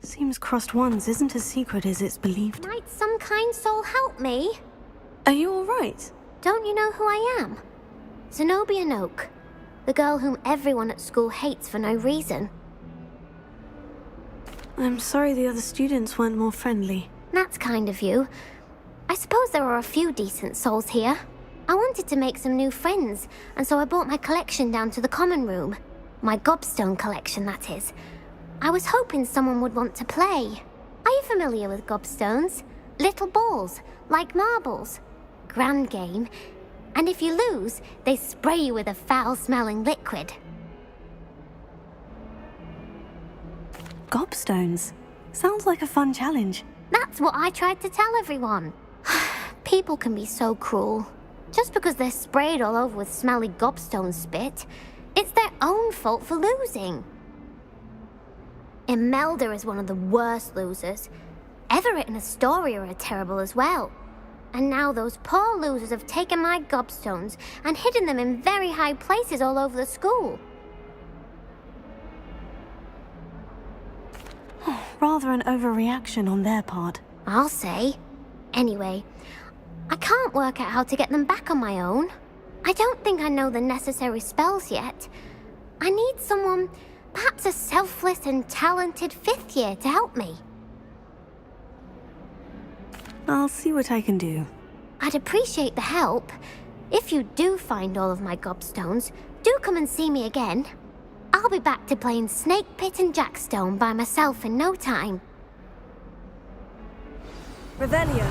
Seems Crossed Wands isn't as secret as it's believed. Might some kind soul help me? Are you all right? Don't you know who I am? Zenobia Noak, the girl whom everyone at school hates for no reason. I'm sorry the other students weren't more friendly. That's kind of you. I suppose there are a few decent souls here. I wanted to make some new friends, and so I brought my collection down to the common room. My gobstone collection, that is. I was hoping someone would want to play. Are you familiar with gobstones? Little balls, like marbles. Grand game. And if you lose, they spray you with a foul-smelling liquid. Gobstones? Sounds like a fun challenge. That's what I tried to tell everyone. People can be so cruel. Just because they're sprayed all over with smelly gobstone spit, it's their own fault for losing. Imelda is one of the worst losers. Everett and Astoria are terrible as well. And now those poor losers have taken my gobstones and hidden them in very high places all over the school. Rather an overreaction on their part. I'll say. Anyway, I can't work out how to get them back on my own. I don't think I know the necessary spells yet. I need someone, perhaps a selfless and talented 5th year to help me. I'll see what I can do. I'd appreciate the help. If you do find all of my gobstones, do come and see me again. I'll be back to playing Snake Pit and Jackstone by myself in no time. Revelio.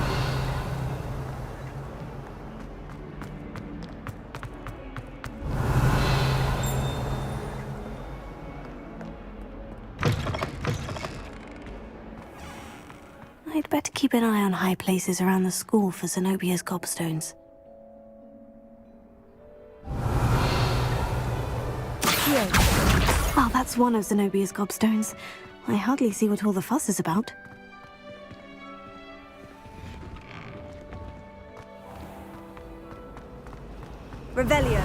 I'd better keep an eye on high places around the school for Zenobia's gobstones. Here. Oh, that's one of Zenobia's gobstones. I hardly see what all the fuss is about. Revelio.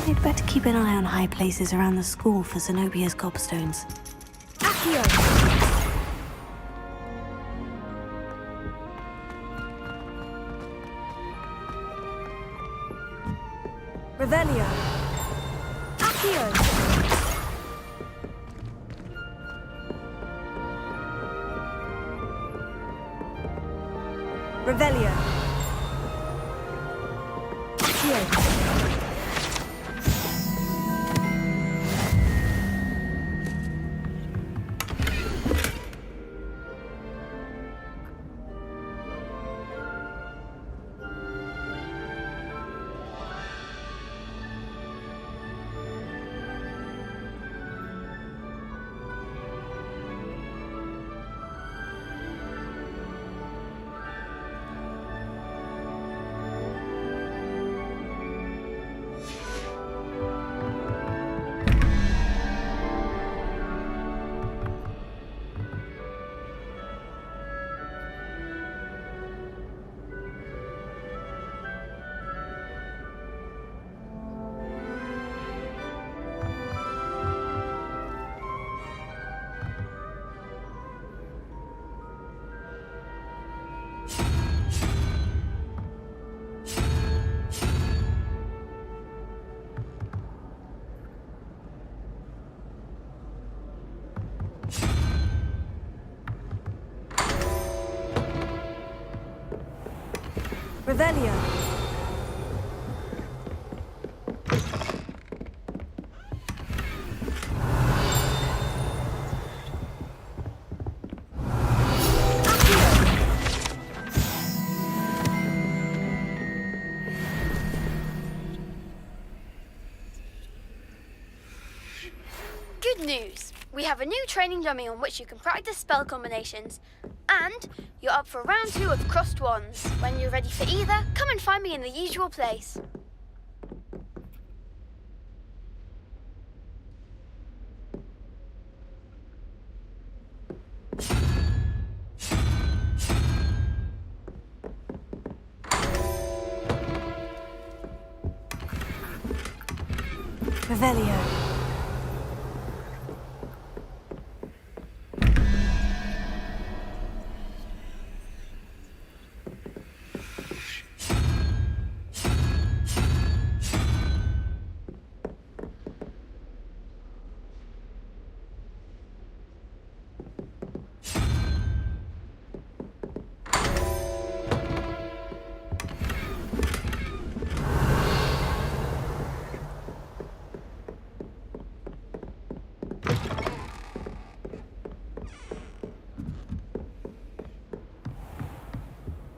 I'd better keep an eye on high places around the school for Zenobia's gobstones. Accio! Revelio. Accio. Revelio. Accio. Revelio. Good news! We have a new training dummy on which you can practice spell combinations. And you're up for round 2 of crossed wands. When you're ready for either, come and find me in the usual place. Revelio.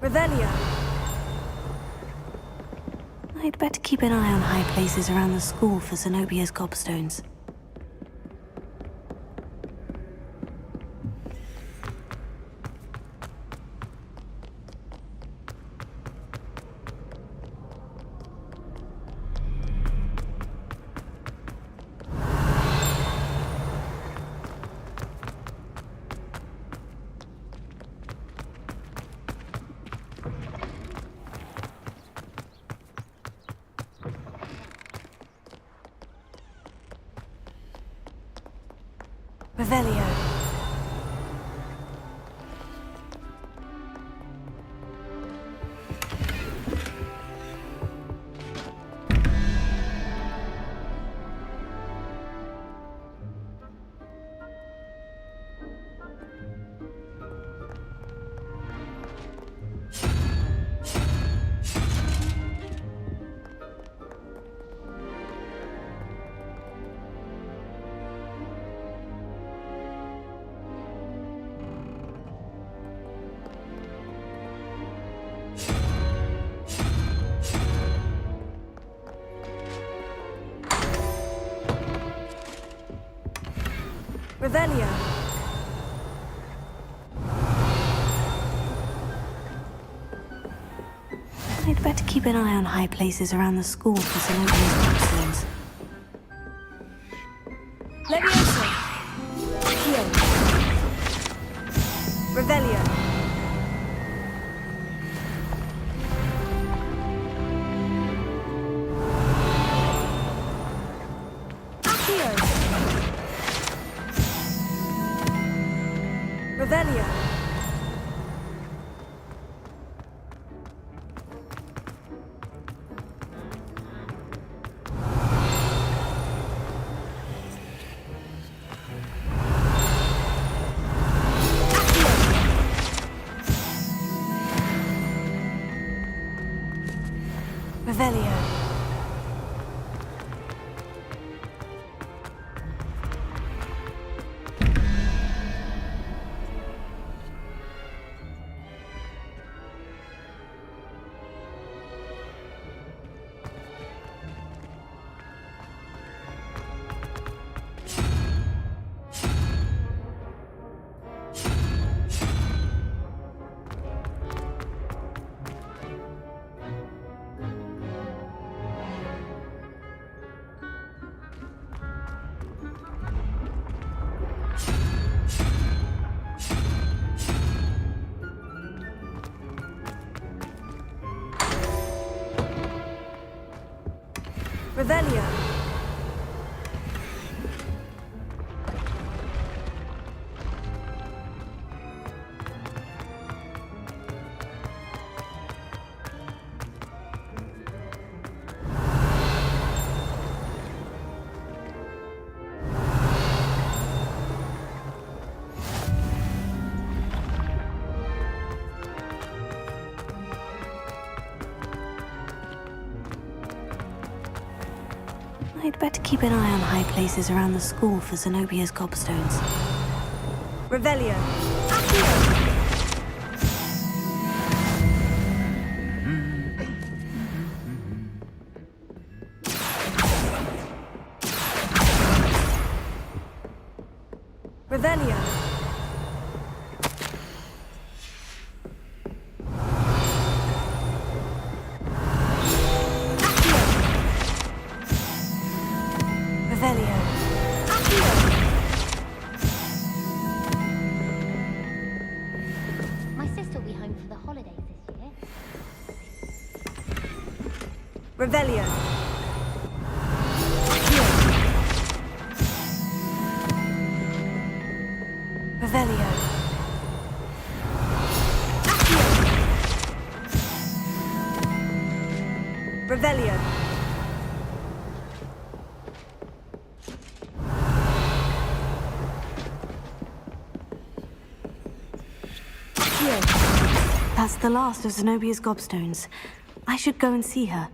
Revelio. I'd better keep an eye on high places around the school for Zenobia's gobstones. Revelio. Revelio. I'd better keep an eye on high places around the school for Zenobia's gobstones. Levioso. Accio. Revelio. Revelio. Revelio. I'd better keep an eye on high places around the school for Zenobia's gobstones. Revelio. Revelio. My sister will be home for the holidays this year. Revelio. Revelio. Revelio. That's the last of Zenobia's gobstones. I should go and see her.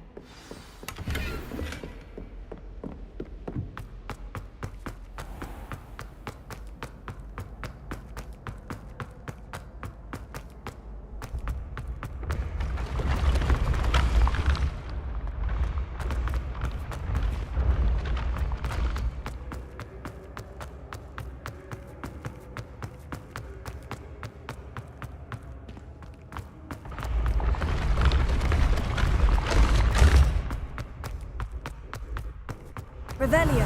Revelio.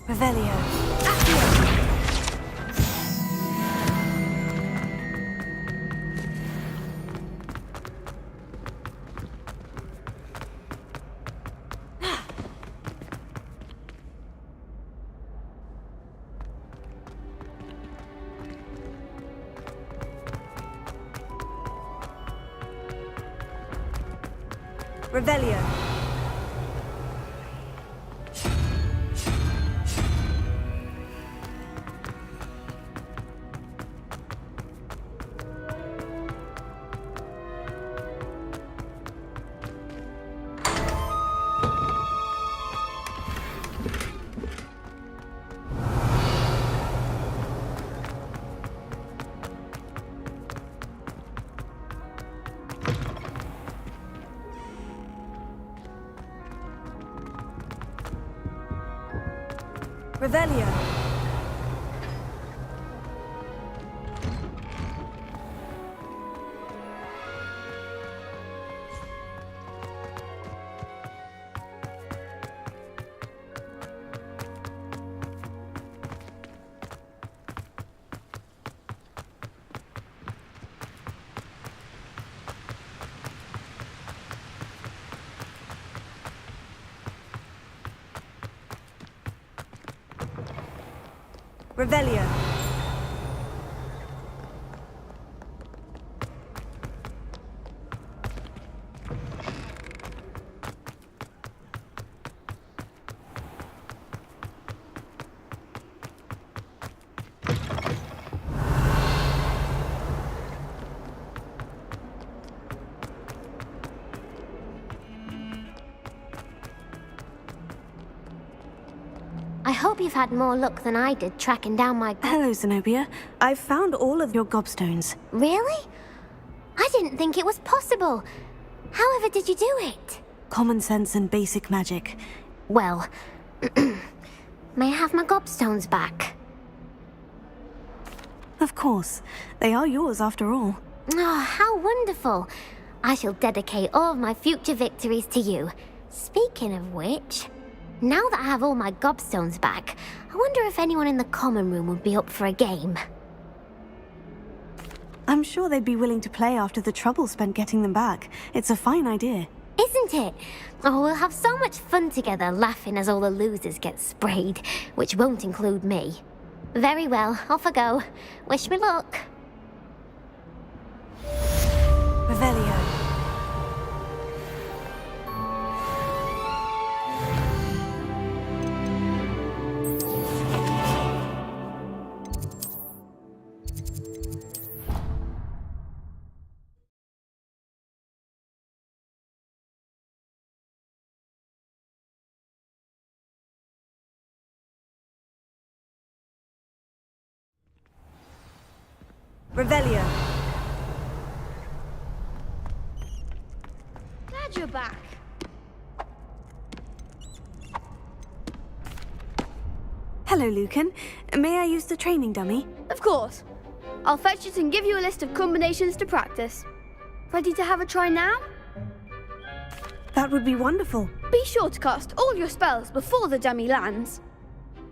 Revelio. Revelio. Revelio. Revelio. I hope you've had more luck than I did tracking down my... Hello, Zenobia. I've found all of your gobstones. Really? I didn't think it was possible. However did you do it? Common sense and basic magic. Well, may I have my gobstones back? Of course. They are yours after all. Oh, how wonderful. I shall dedicate all of my future victories to you. Speaking of which, now that I have all my gobstones back, I wonder if anyone in the common room would be up for a game. I'm sure they'd be willing to play after the trouble spent getting them back. It's a fine idea. Isn't it? Oh, we'll have so much fun together, laughing as all the losers get sprayed, which won't include me. Very well, off I go. Wish me luck. Revelio. Revelio. Glad you're back. Hello, Lucan. May I use the training dummy? Of course. I'll fetch it and give you a list of combinations to practice. Ready to have a try now? That would be wonderful. Be sure to cast all your spells before the dummy lands.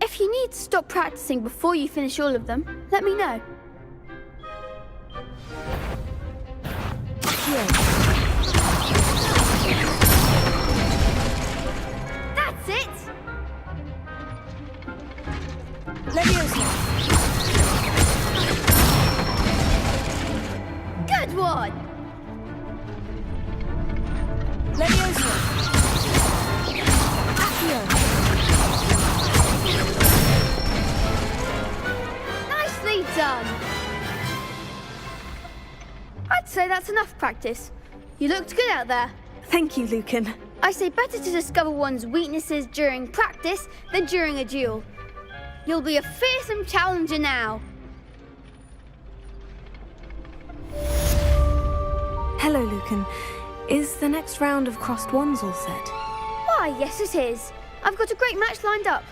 If you need to stop practicing before you finish all of them, let me know. That's it! Leviosa. Good one! Leviosa. Accio. Nicely done! I'd say that's enough practice. You looked good out there. Thank you, Lucan. I say better to discover one's weaknesses during practice than during a duel. You'll be a fearsome challenger now. Hello, Lucan. Is the next round of crossed wands all set? Why, yes it is. I've got a great match lined up.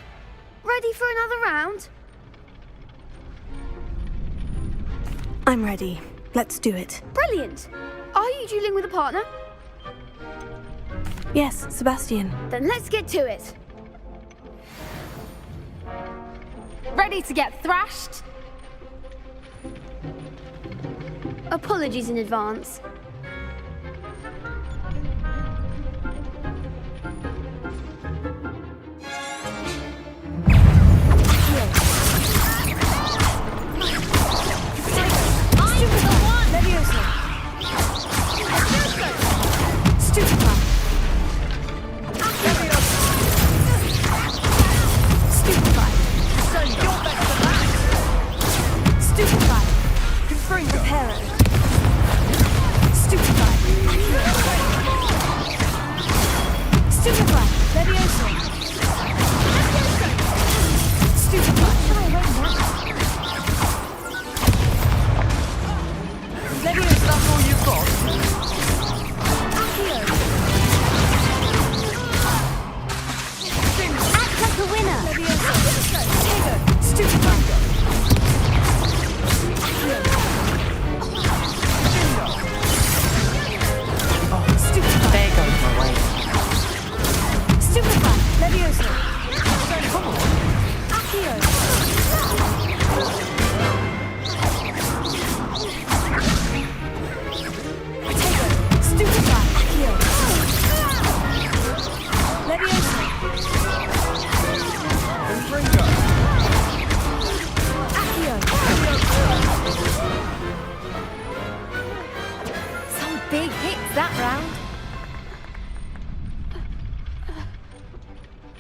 Ready for another round? I'm ready. Let's do it. Brilliant. Are you dueling with a partner? Yes, Sebastian. Then let's get to it. Ready to get thrashed? Apologies in advance.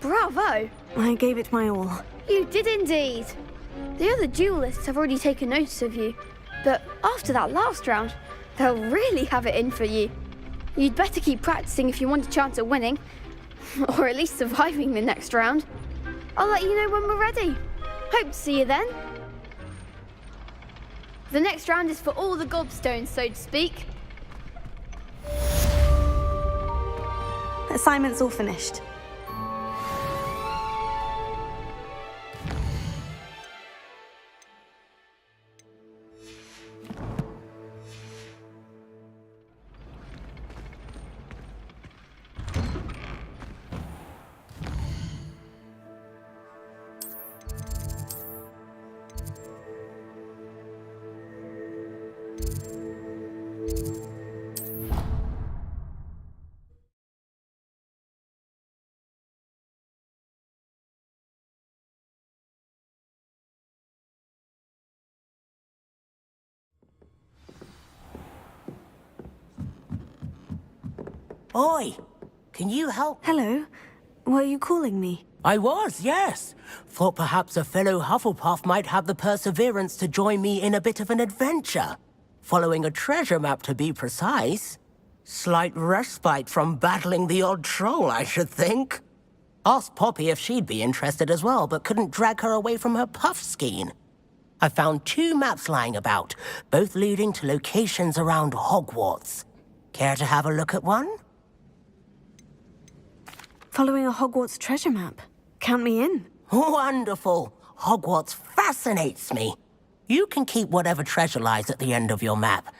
Bravo! I gave it my all. You did indeed. The other duelists have already taken notice of you, but after that last round, they'll really have it in for you. You'd better keep practicing if you want a chance at winning, or at least surviving the next round. I'll let you know when we're ready. Hope to see you then. The next round is for all the gobstones, so to speak. Assignment's all finished. Oi, can you help? Hello. Were you calling me? I was, yes. Thought perhaps a fellow Hufflepuff might have the perseverance to join me in a bit of an adventure. Following a treasure map, to be precise. Slight respite from battling the odd troll, I should think. Asked Poppy if she'd be interested as well, but couldn't drag her away from her puff skein. I found 2 maps lying about, both leading to locations around Hogwarts. Care to have a look at one? Following a Hogwarts treasure map. Count me in. Wonderful. Hogwarts fascinates me. You can keep whatever treasure lies at the end of your map.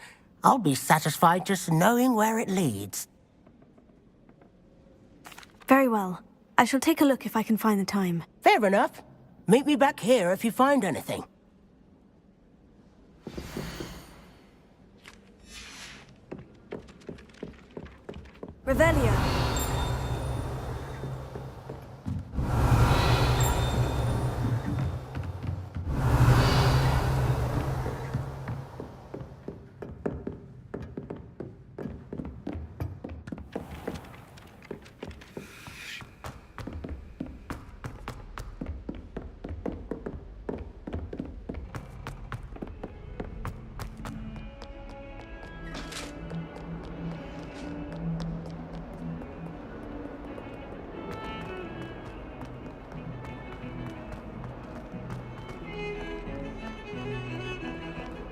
I'll be satisfied just knowing where it leads. Very well. I shall take a look if I can find the time. Fair enough. Meet me back here if you find anything. Revelio.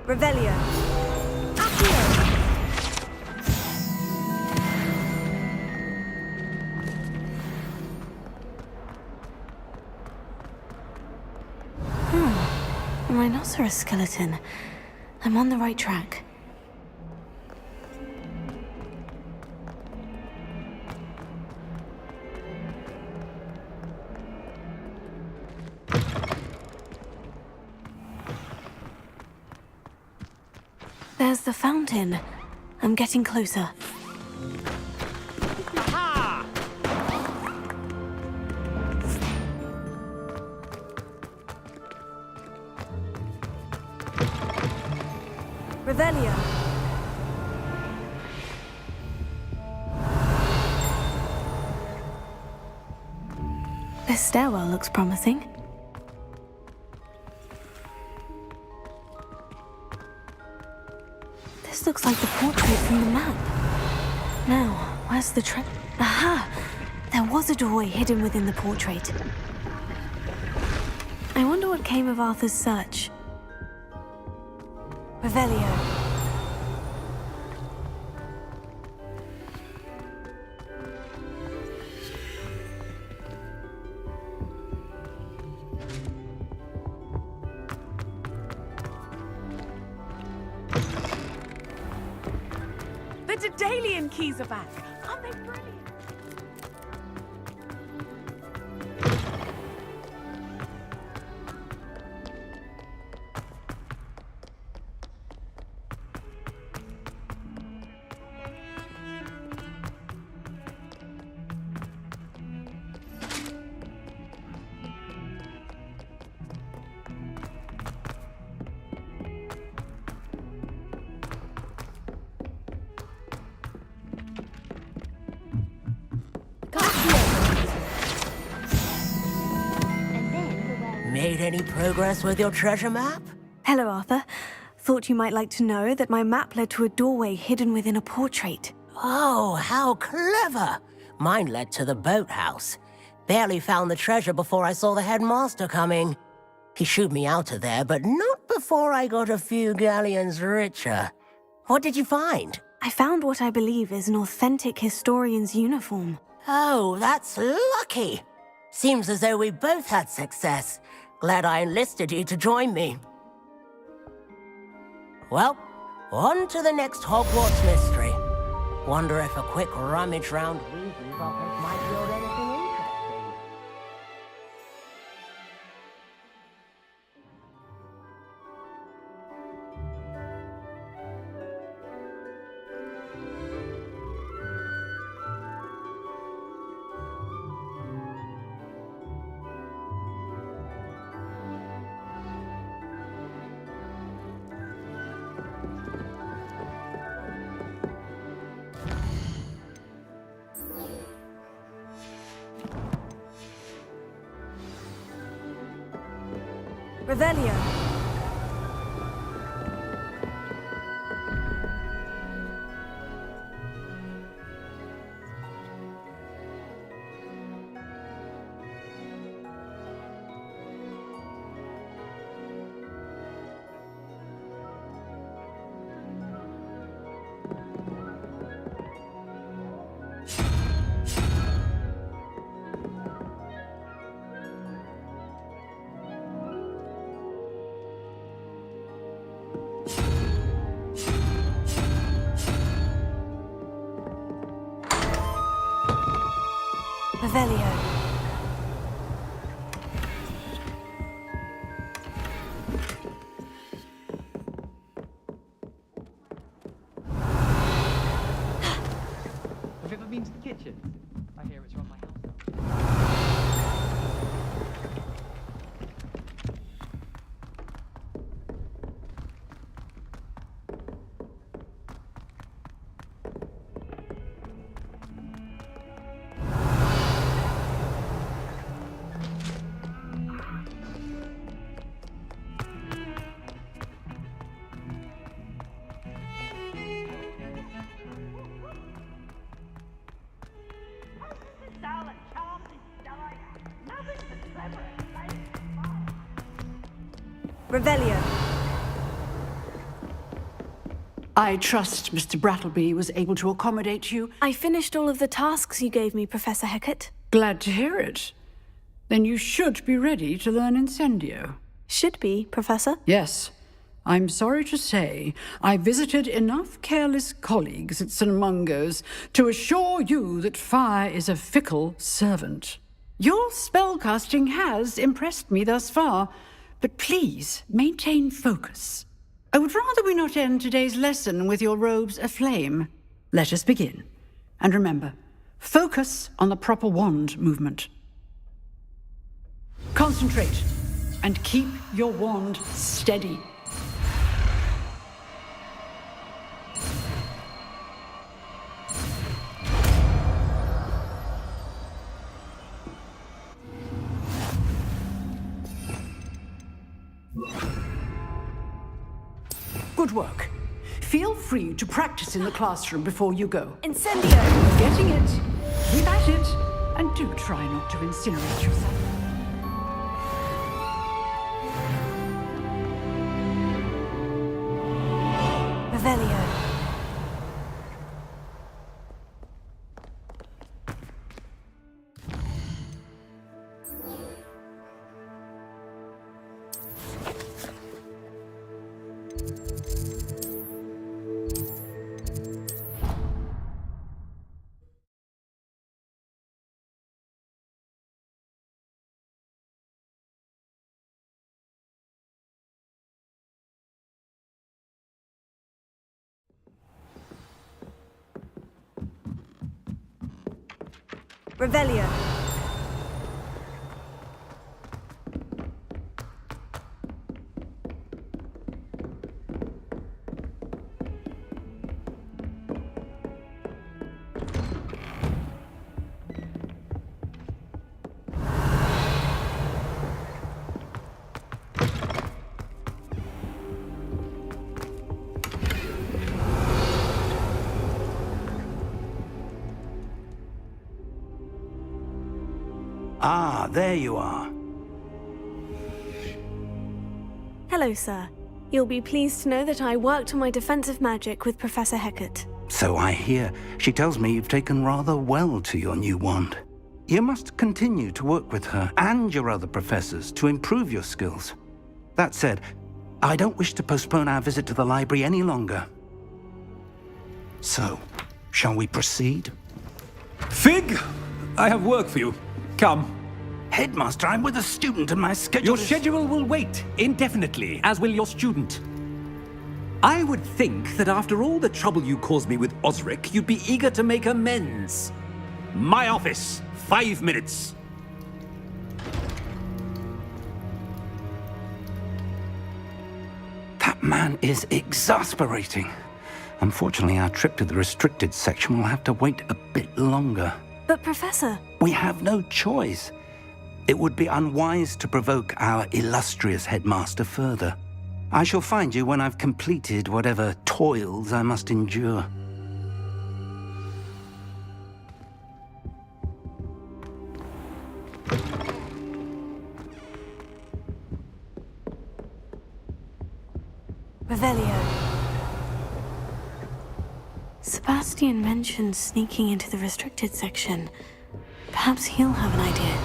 Revelio. A rhinoceros skeleton. I'm on the right track. There's the fountain. I'm getting closer. Revelio. This stairwell looks promising. This looks like the portrait from the map. Now, where's the Aha! There was a doorway hidden within the portrait. I wonder what came of Arthur's search. Revelio. The Daedalian keys are back. Aren't they brilliant? Made any progress with your treasure map? Hello, Arthur. Thought you might like to know that my map led to a doorway hidden within a portrait. Oh, how clever! Mine led to the boathouse. Barely found the treasure before I saw the headmaster coming. He shooed me out of there, but not before I got a few galleons richer. What did you find? I found what I believe is an authentic historian's uniform. Oh, that's lucky. Seems as though we both had success. Glad I enlisted you to join me. Well, on to the next Hogwarts mystery. Wonder if a quick rummage round Weasley's office might yield anything interesting. Revelio. Revelio. Have you ever been to the kitchen? I hear it's run by house. Revelio. I trust Mr. Brattleby was able to accommodate you. I finished all of the tasks you gave me, Professor Hecat. Glad to hear it. Then you should be ready to learn Incendio. Should be, Professor? Yes. I'm sorry to say, I visited enough careless colleagues at St. Mungo's to assure you that fire is a fickle servant. Your spellcasting has impressed me thus far, but please maintain focus. I would rather we not end today's lesson with your robes aflame. Let us begin. And remember, focus on the proper wand movement. Concentrate and keep your wand steady. Good work. Feel free to practice in the classroom before you go. Incendio! Getting it. Keep at it. And do try not to incinerate yourself. Revelio. Revelio. Ah, there you are. Hello, sir. You'll be pleased to know that I worked on my defensive magic with Professor Hecat. So I hear. She tells me you've taken rather well to your new wand. You must continue to work with her and your other professors to improve your skills. That said, I don't wish to postpone our visit to the library any longer. So, shall we proceed? Fig! I have work for you. Come. Headmaster, I'm with a student and my schedule Your schedule will wait indefinitely, as will your student. I would think that after all the trouble you caused me with Osric, you'd be eager to make amends. My office, 5 minutes. That man is exasperating. Unfortunately, our trip to the restricted section will have to wait a bit longer. But, Professor... We have no choice. It would be unwise to provoke our illustrious headmaster further. I shall find you when I've completed whatever toils I must endure. Revelio. Sebastian mentioned sneaking into the restricted section. Perhaps he'll have an idea.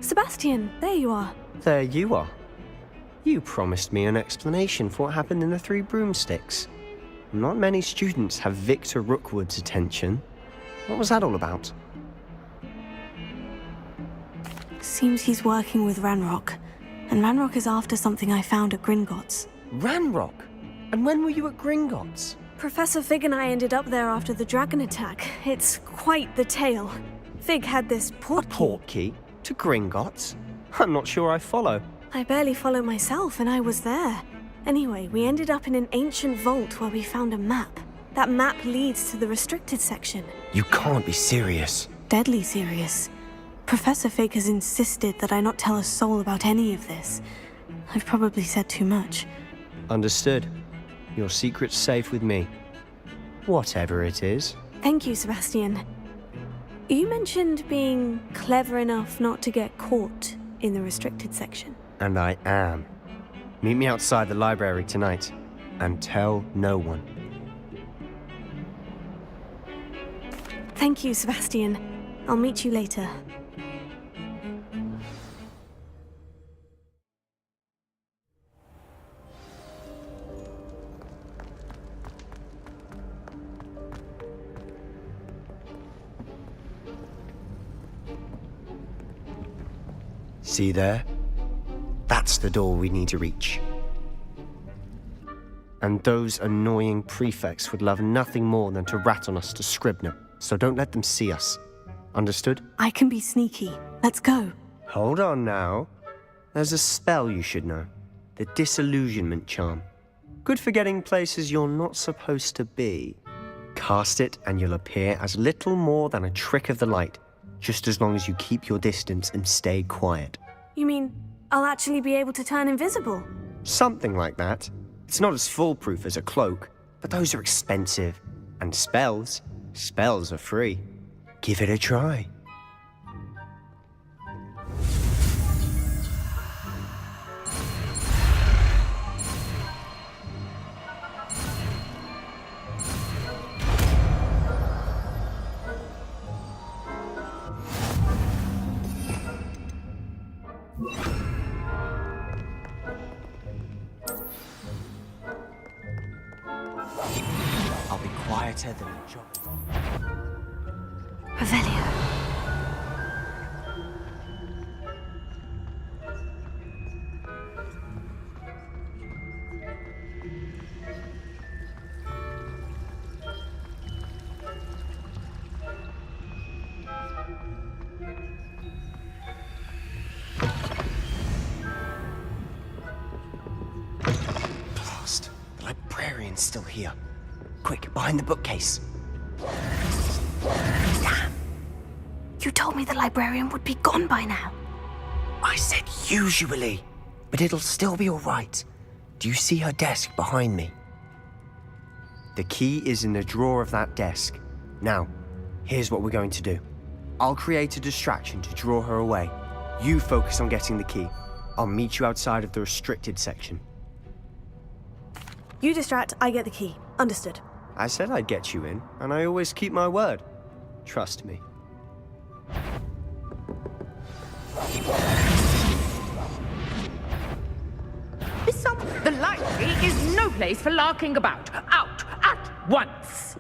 Sebastian, there you are. There you are. You promised me an explanation for what happened in the Three Broomsticks. Not many students have Victor Rookwood's attention. What was that all about? Seems he's working with Ranrock. And Ranrock is after something I found at Gringotts. Ranrock? And when were you at Gringotts? Professor Fig and I ended up there after the dragon attack. It's quite the tale. Fig had this portkey. A portkey? To Gringotts? I'm not sure I follow. I barely follow myself, and I was there. Anyway, we ended up in an ancient vault where we found a map. That map leads to the restricted section. You can't be serious. Deadly serious. Professor Fig has insisted that I not tell a soul about any of this. I've probably said too much. Understood. Your secret's safe with me. Whatever it is. Thank you, Sebastian. You mentioned being clever enough not to get caught in the restricted section. And I am. Meet me outside the library tonight, and tell no one. Thank you, Sebastian. I'll meet you later. See there? That's the door we need to reach. And those annoying prefects would love nothing more than to rat on us to Scribner, so don't let them see us. Understood? I can be sneaky. Let's go. Hold on now. There's a spell you should know. The Disillusionment Charm. Good for getting places you're not supposed to be. Cast it and you'll appear as little more than a trick of the light, just as long as you keep your distance and stay quiet. You mean I'll actually be able to turn invisible? Something like that. It's not as foolproof as a cloak, but those are expensive. And spells are free. Give it a try. I'll be quieter than a job. Revelio. librarian's still here. Quick, behind the bookcase. Damn. You told me the librarian would be gone by now. I said usually, but it'll still be all right. Do you see her desk behind me? The key is in the drawer of that desk. Now, here's what we're going to do. I'll create a distraction to draw her away. You focus on getting the key. I'll meet you outside of the restricted section. You distract, I get the key. Understood. I said I'd get you in, and I always keep my word. Trust me. The library is no place for larking about. Out at once!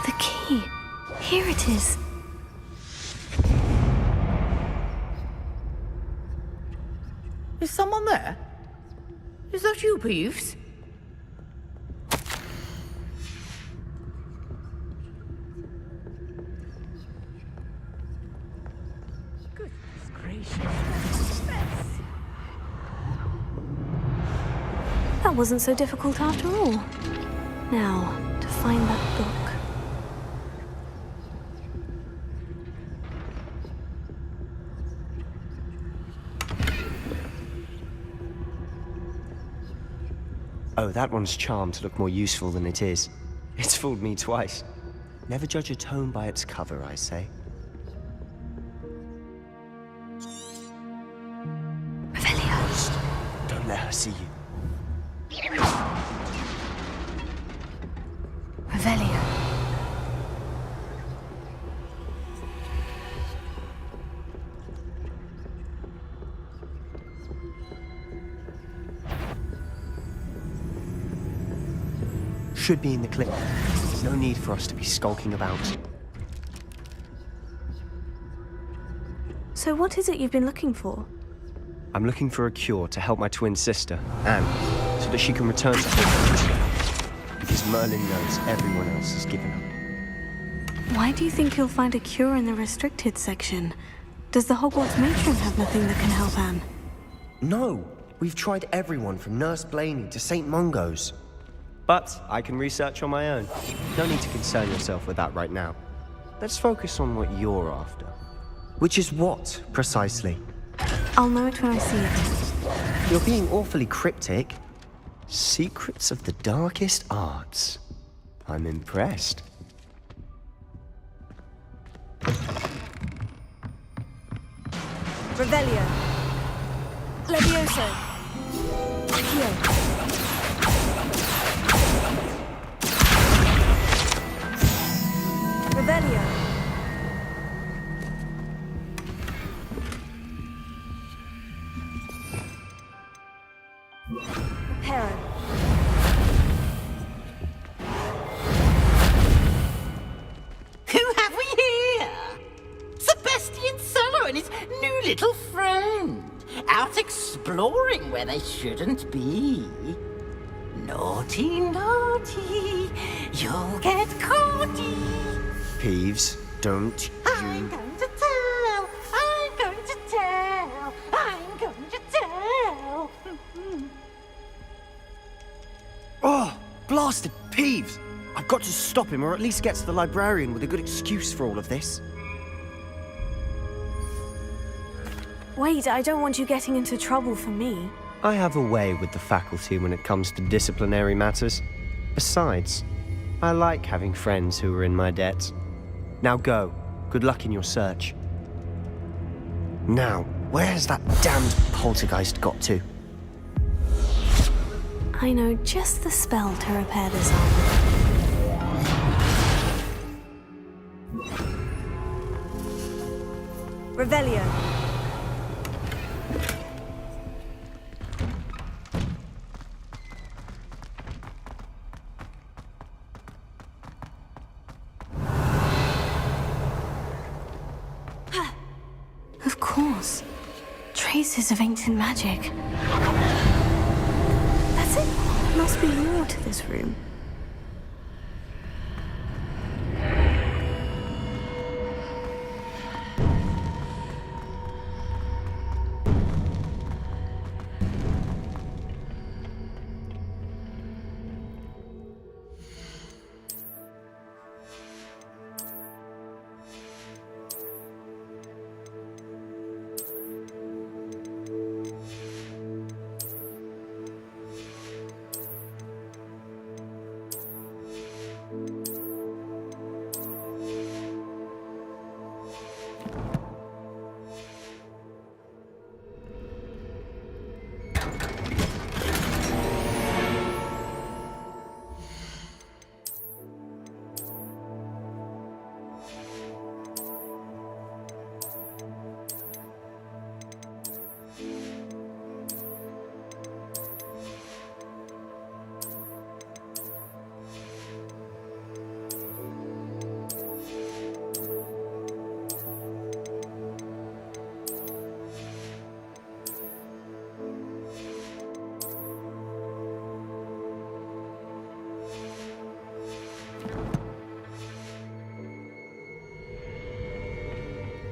The key. Here it is. Is someone there? Is that you, Peeves? Goodness gracious. That wasn't so difficult after all. Now, to find that book. Oh, that one's charmed to look more useful than it is. It's fooled me twice. Never judge a tome by its cover, I say. Revelio. Don't let her see you. Revelio. Should be in the clip. No need for us to be skulking about. So what is it you've been looking for? I'm looking for a cure to help my twin sister, Anne, so that she can return to Hogwarts. Because Merlin knows everyone else has given up. Why do you think you'll find a cure in the restricted section? Does the Hogwarts matron have nothing that can help Anne? No, we've tried everyone from Nurse Blaney to St. Mungo's. But I can research on my own. No need to concern yourself with that right now. Let's focus on what you're after. Which is what, precisely? I'll know it when I see it. You're being awfully cryptic. Secrets of the darkest arts. I'm impressed. Revelio. Levioso. Here. Revelio. Reparo. Who have we here? Sebastian Sallow and his new little friend. Out exploring where they shouldn't be. Naughty, naughty, you'll get caughty. Peeves, don't you... I'm going to tell, I'm going to tell, I'm going to tell. Oh, blasted Peeves! I've got to stop him, or at least get to the librarian with a good excuse for all of this. Wait, I don't want you getting into trouble for me. I have a way with the faculty when it comes to disciplinary matters. Besides, I like having friends who are in my debt. Now go. Good luck in your search. Now, where's that damned poltergeist got to? I know just the spell to repair this armor. Revelio. house. Traces of ancient magic. That's it. There must be more to this room.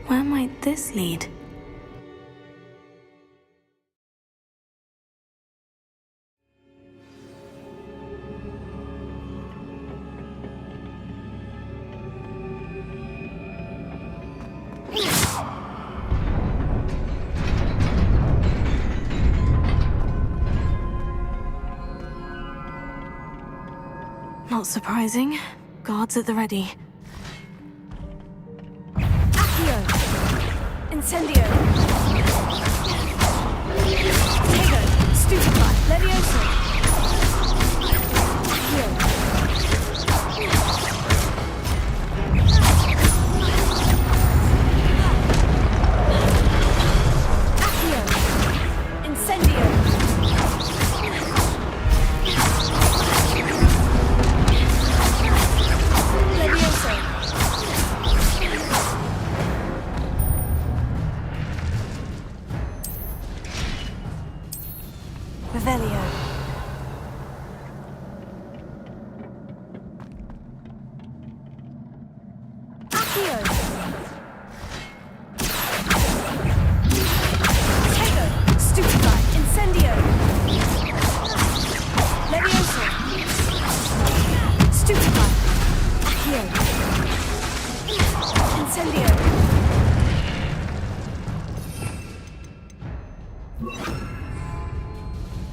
Where might this lead? Not surprising. Guards at the ready. Incendio! Tego! Stupefy! Levioso! Accio! Accio! Incendio! Levioso! Revelio. Accio. Tego. Stupefy. Incendio. Levioso. Stupefy. Accio. Incendio.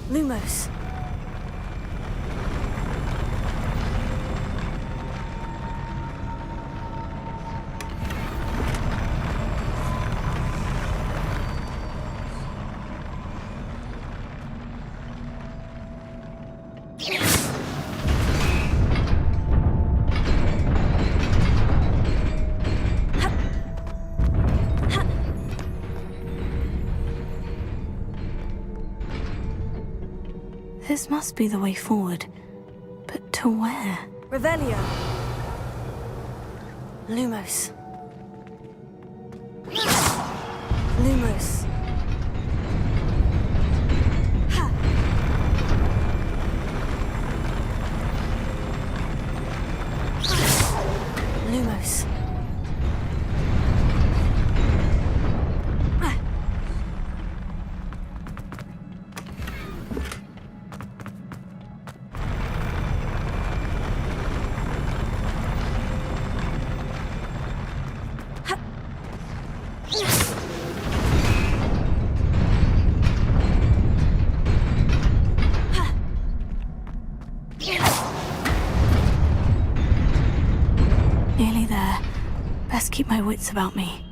Lumos. This must be the way forward. But to where? Revelio. Lumos. Lumos. Ha. Lumos. Nearly there. Best keep my wits about me.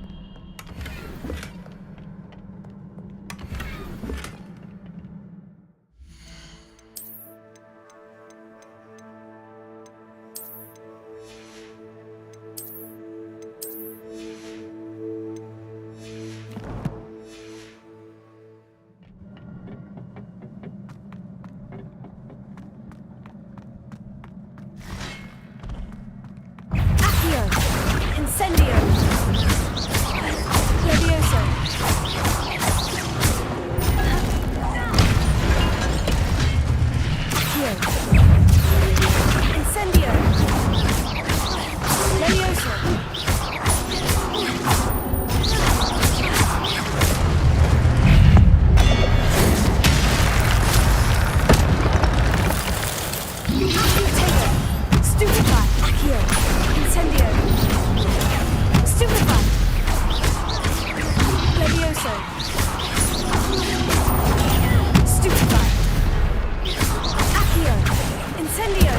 Incendio! Incendio! Levioso! Stupefy! Accio! Incendio! Stupefy! Levioso! Stupefy! Accio! Incendio!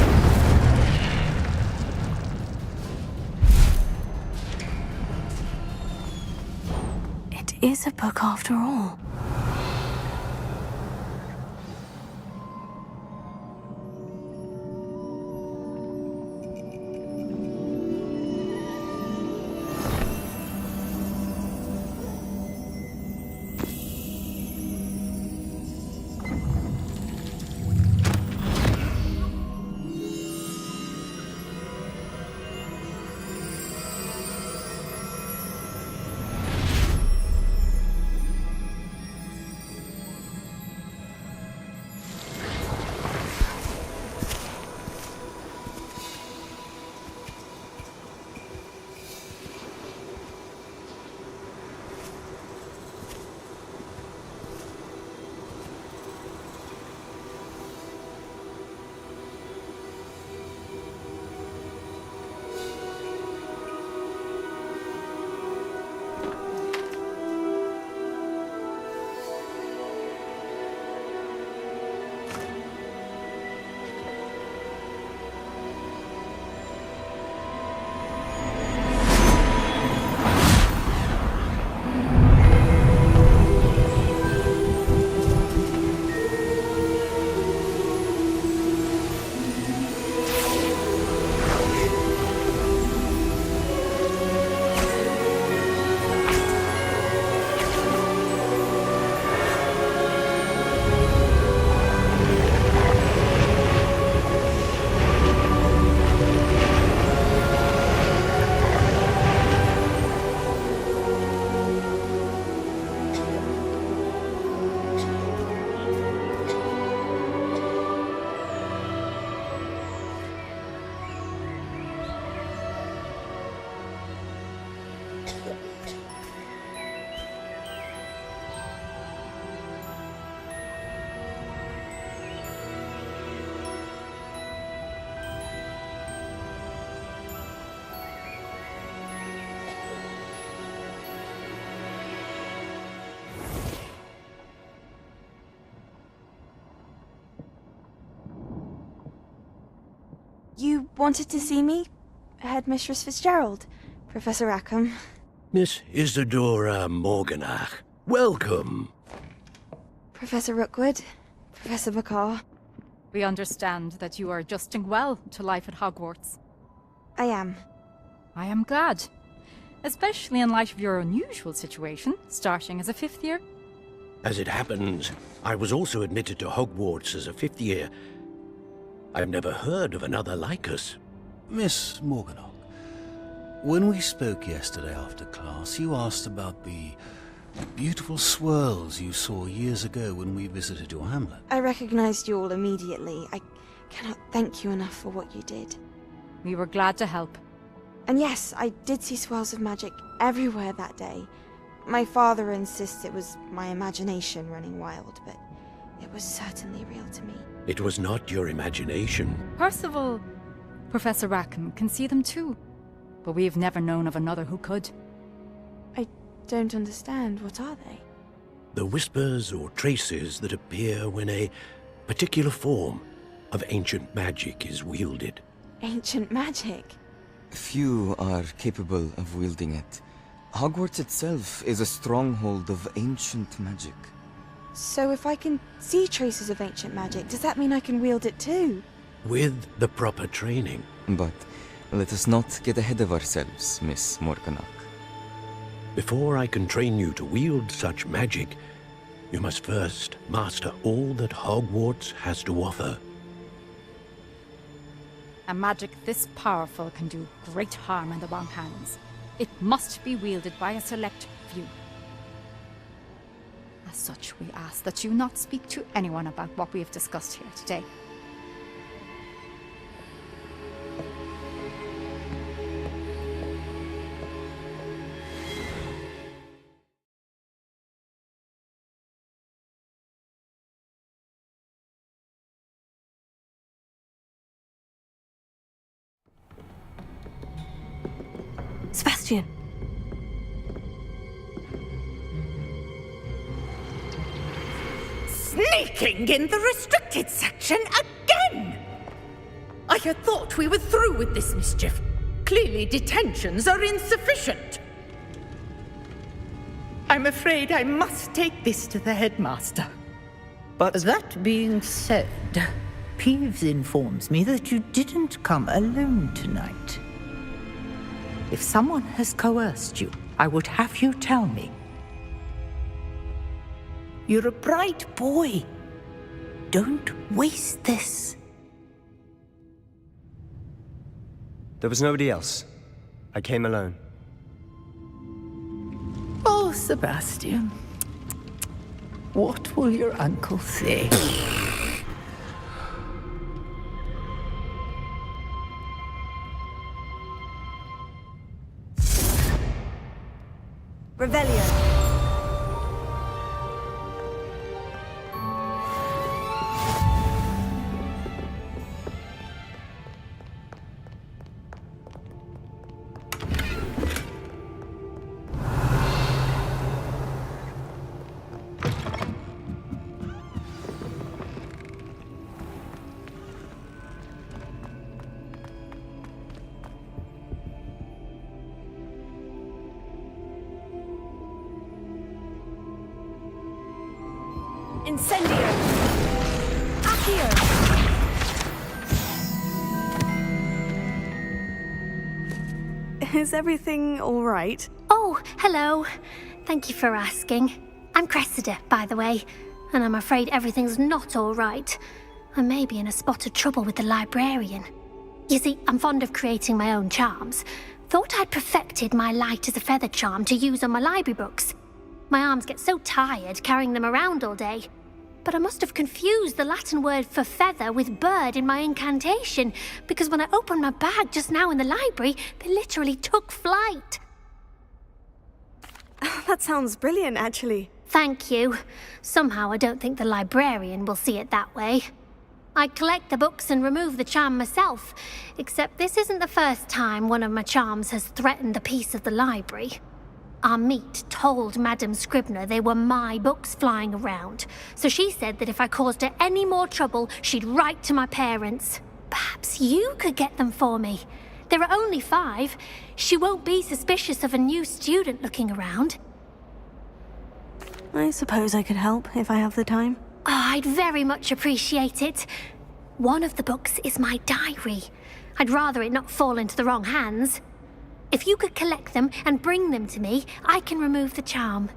It is a book after all. You wanted to see me? Headmistress Fitzgerald? Professor Rackham? Miss Isadora Morganach, welcome. Professor Rookwood? Professor Bakar? We understand that you are adjusting well to life at Hogwarts. I am. I am glad. Especially in light of your unusual situation, starting as a 5th year. As it happens, I was also admitted to Hogwarts as a 5th year. I've never heard of another like us. Miss Morganach, when we spoke yesterday after class, you asked about the beautiful swirls you saw years ago when we visited your hamlet. I recognized you all immediately. I cannot thank you enough for what you did. We were glad to help. And yes, I did see swirls of magic everywhere that day. My father insists it was my imagination running wild, but it was certainly real to me. It was not your imagination. Percival, Professor Rackham can see them too. But we've never known of another who could. I don't understand. What are they? The whispers or traces that appear when a particular form of ancient magic is wielded. Ancient magic? Few are capable of wielding it. Hogwarts itself is a stronghold of ancient magic. So if I can see traces of ancient magic, does that mean I can wield it too? With the proper training. But let us not get ahead of ourselves, Miss Morganach. Before I can train you to wield such magic, you must first master all that Hogwarts has to offer. A magic this powerful can do great harm in the wrong hands. It must be wielded by a select few. As such, we ask that you not speak to anyone about what we have discussed here today. Sebastian. Sneaking in the restricted section again! I had thought we were through with this mischief. Clearly detentions are insufficient. I'm afraid I must take this to the headmaster. But that being said, Peeves informs me that you didn't come alone tonight. If someone has coerced you, I would have you tell me. You're a bright boy. Don't waste this. There was nobody else. I came alone. Oh, Sebastian. What will your uncle say? Revelio. Incendio! Accio! Is everything all right? Oh, hello. Thank you for asking. I'm Cressida, by the way, and I'm afraid everything's not all right. I may be in a spot of trouble with the librarian. You see, I'm fond of creating my own charms. Thought I'd perfected my light as a feather charm to use on my library books. My arms get so tired carrying them around all day. But I must have confused the Latin word for feather with bird in my incantation, because when I opened my bag just now in the library, they literally took flight. That sounds brilliant, actually. Thank you. Somehow I don't think the librarian will see it that way. I collect the books and remove the charm myself, except this isn't the first time one of my charms has threatened the peace of the library. Our meet told Madame Scribner they were my books flying around, so she said that if I caused her any more trouble, she'd write to my parents. Perhaps you could get them for me. There are only 5. She won't be suspicious of a new student looking around. I suppose I could help if I have the time. Oh, I'd very much appreciate it. One of the books is my diary. I'd rather it not fall into the wrong hands. If you could collect them and bring them to me, I can remove the charm.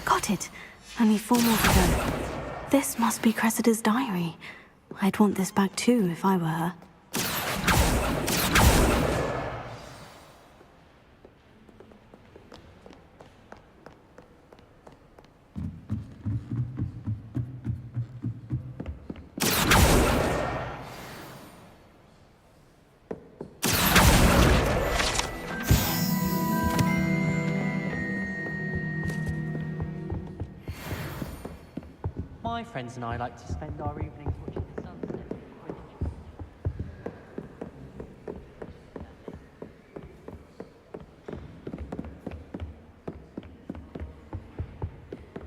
Got it. Only 4 more to go. This must be Cressida's diary. I'd want this back too if I were her. My friends and I like to spend our evenings watching the sunset.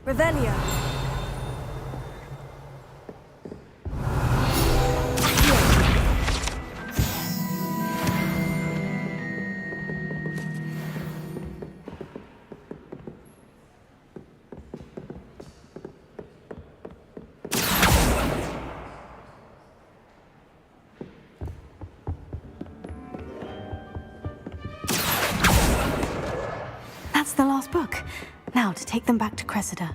Revelio. That's the last book. Now to take them back to Cressida.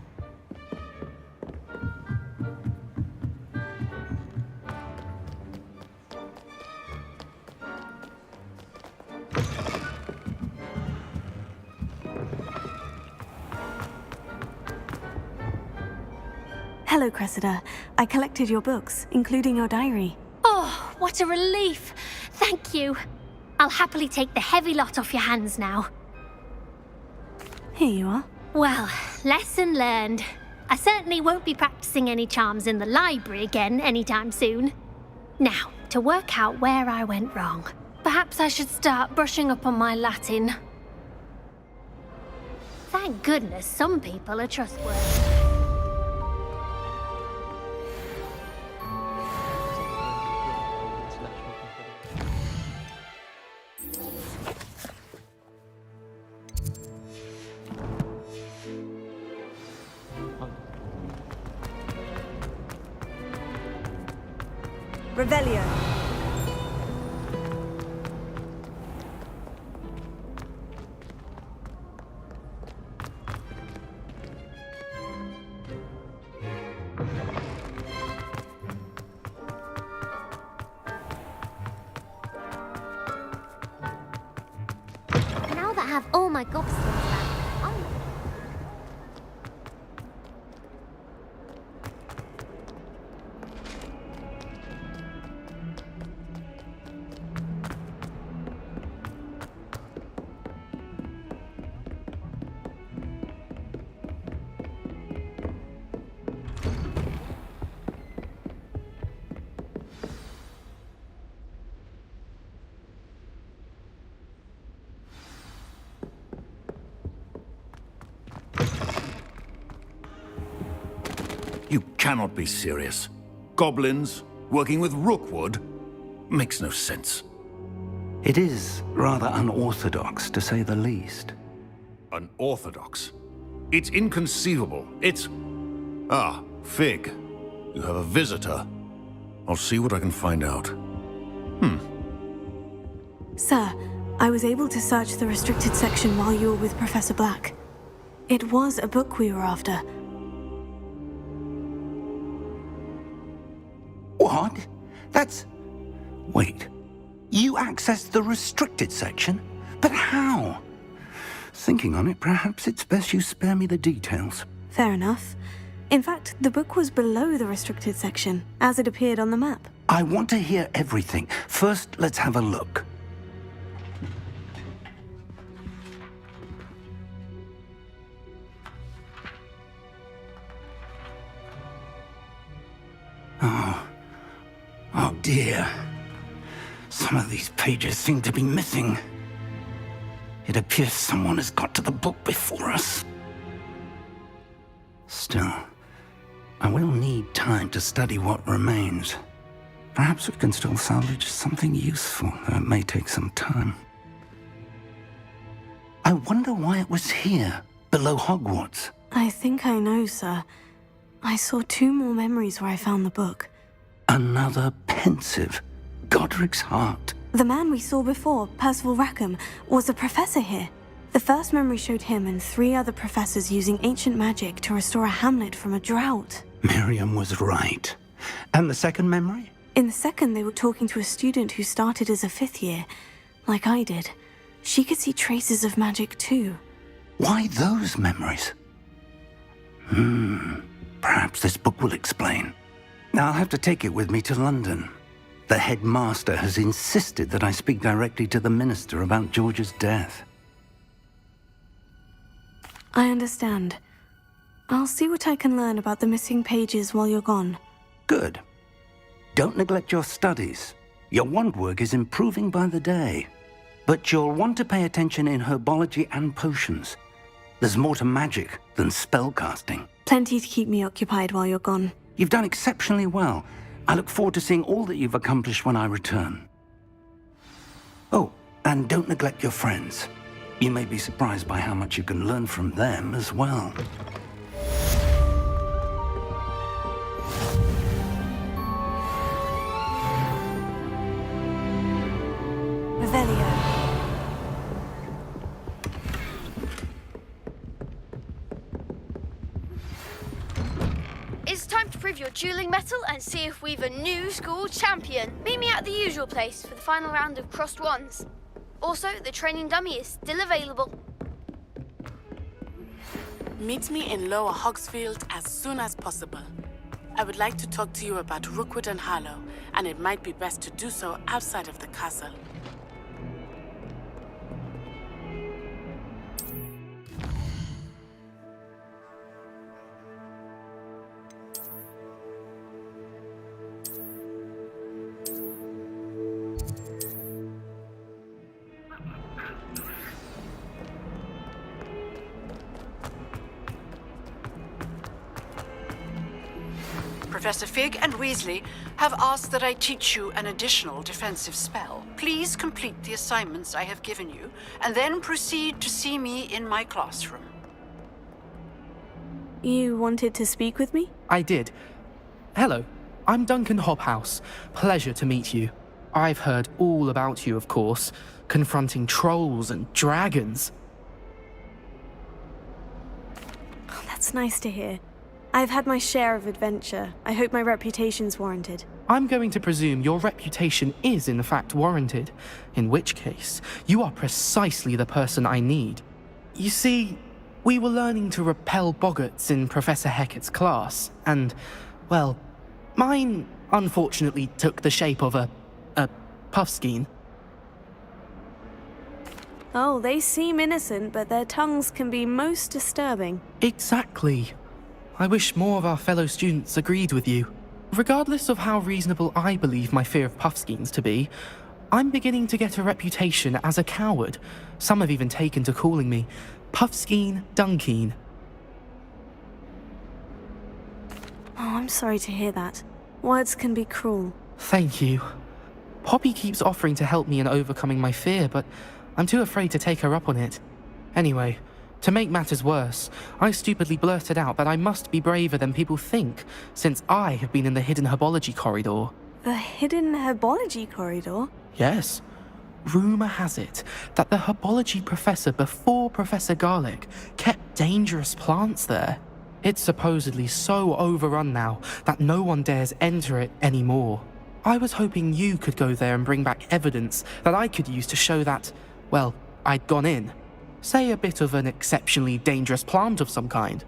Hello, Cressida. I collected your books, including your diary. Oh, what a relief. Thank you. I'll happily take the heavy lot off your hands now. Here you are. Well, lesson learned. I certainly won't be practicing any charms in the library again anytime soon. Now, to work out where I went wrong. Perhaps I should start brushing up on my Latin. Thank goodness some people are trustworthy. Revelio. Now that I have all my gobstones back, You cannot be serious. Goblins working with Rookwood? Makes no sense. It is rather unorthodox, to say the least. Unorthodox? It's inconceivable. It's... Ah, Fig. You have a visitor. I'll see what I can find out. Sir, I was able to search the restricted section while you were with Professor Black. It was a book we were after. What? That's... Wait. You accessed the restricted section? But how? Thinking on it, perhaps it's best you spare me the details. Fair enough. In fact, the book was below the restricted section, as it appeared on the map. I want to hear everything. First, let's have a look. Oh dear. Some of these pages seem to be missing. It appears someone has got to the book before us. Still, I will need time to study what remains. Perhaps we can still salvage something useful, though it may take some time. I wonder why it was here, below Hogwarts. I think I know, sir. I saw 2 more memories where I found the book. Another pensive. Godric's heart. The man we saw before, Percival Rackham, was a professor here. The first memory showed him and 3 other professors using ancient magic to restore a hamlet from a drought. Miriam was right. And the second memory? In the second, they were talking to a student who started as a 5th year, like I did. She could see traces of magic too. Why those memories? Perhaps this book will explain. Now I'll have to take it with me to London. The headmaster has insisted that I speak directly to the minister about George's death. I understand. I'll see what I can learn about the missing pages while you're gone. Good. Don't neglect your studies. Your wand work is improving by the day. But you'll want to pay attention in herbology and potions. There's more to magic than spellcasting. Plenty to keep me occupied while you're gone. You've done exceptionally well. I look forward to seeing all that you've accomplished when I return. Oh, and don't neglect your friends. You may be surprised by how much you can learn from them as well. Revelio. It's time to prove your dueling mettle and see if we've a new school champion. Meet me at the usual place for the final round of crossed wands. Also, the training dummy is still available. Meet me in Lower Hogsfield as soon as possible. I would like to talk to you about Rookwood and Harlow, and it might be best to do so outside of the castle. Professor Fig and Weasley have asked that I teach you an additional defensive spell. Please complete the assignments I have given you, and then proceed to see me in my classroom. You wanted to speak with me? I did. Hello, I'm Duncan Hobhouse. Pleasure to meet you. I've heard all about you, of course, confronting trolls and dragons. Oh, that's nice to hear. I've had my share of adventure. I hope my reputation's warranted. I'm going to presume your reputation is in fact warranted, in which case, you are precisely the person I need. You see, we were learning to repel boggarts in Professor Hecat's class, and, well, mine unfortunately took the shape of a puffskein. Oh, they seem innocent, but their tongues can be most disturbing. Exactly. I wish more of our fellow students agreed with you. Regardless of how reasonable I believe my fear of puffskeins to be, I'm beginning to get a reputation as a coward. Some have even taken to calling me Puffskeen Dunkeen. Oh, I'm sorry to hear that. Words can be cruel. Thank you. Poppy keeps offering to help me in overcoming my fear, but I'm too afraid to take her up on it. Anyway, to make matters worse, I stupidly blurted out that I must be braver than people think, since I have been in the hidden herbology corridor. The hidden herbology corridor? Yes. Rumour has it that the herbology professor before Professor Garlick kept dangerous plants there. It's supposedly so overrun now that no one dares enter it anymore. I was hoping you could go there and bring back evidence that I could use to show that, well, I'd gone in. Say a bit of an exceptionally dangerous plant of some kind.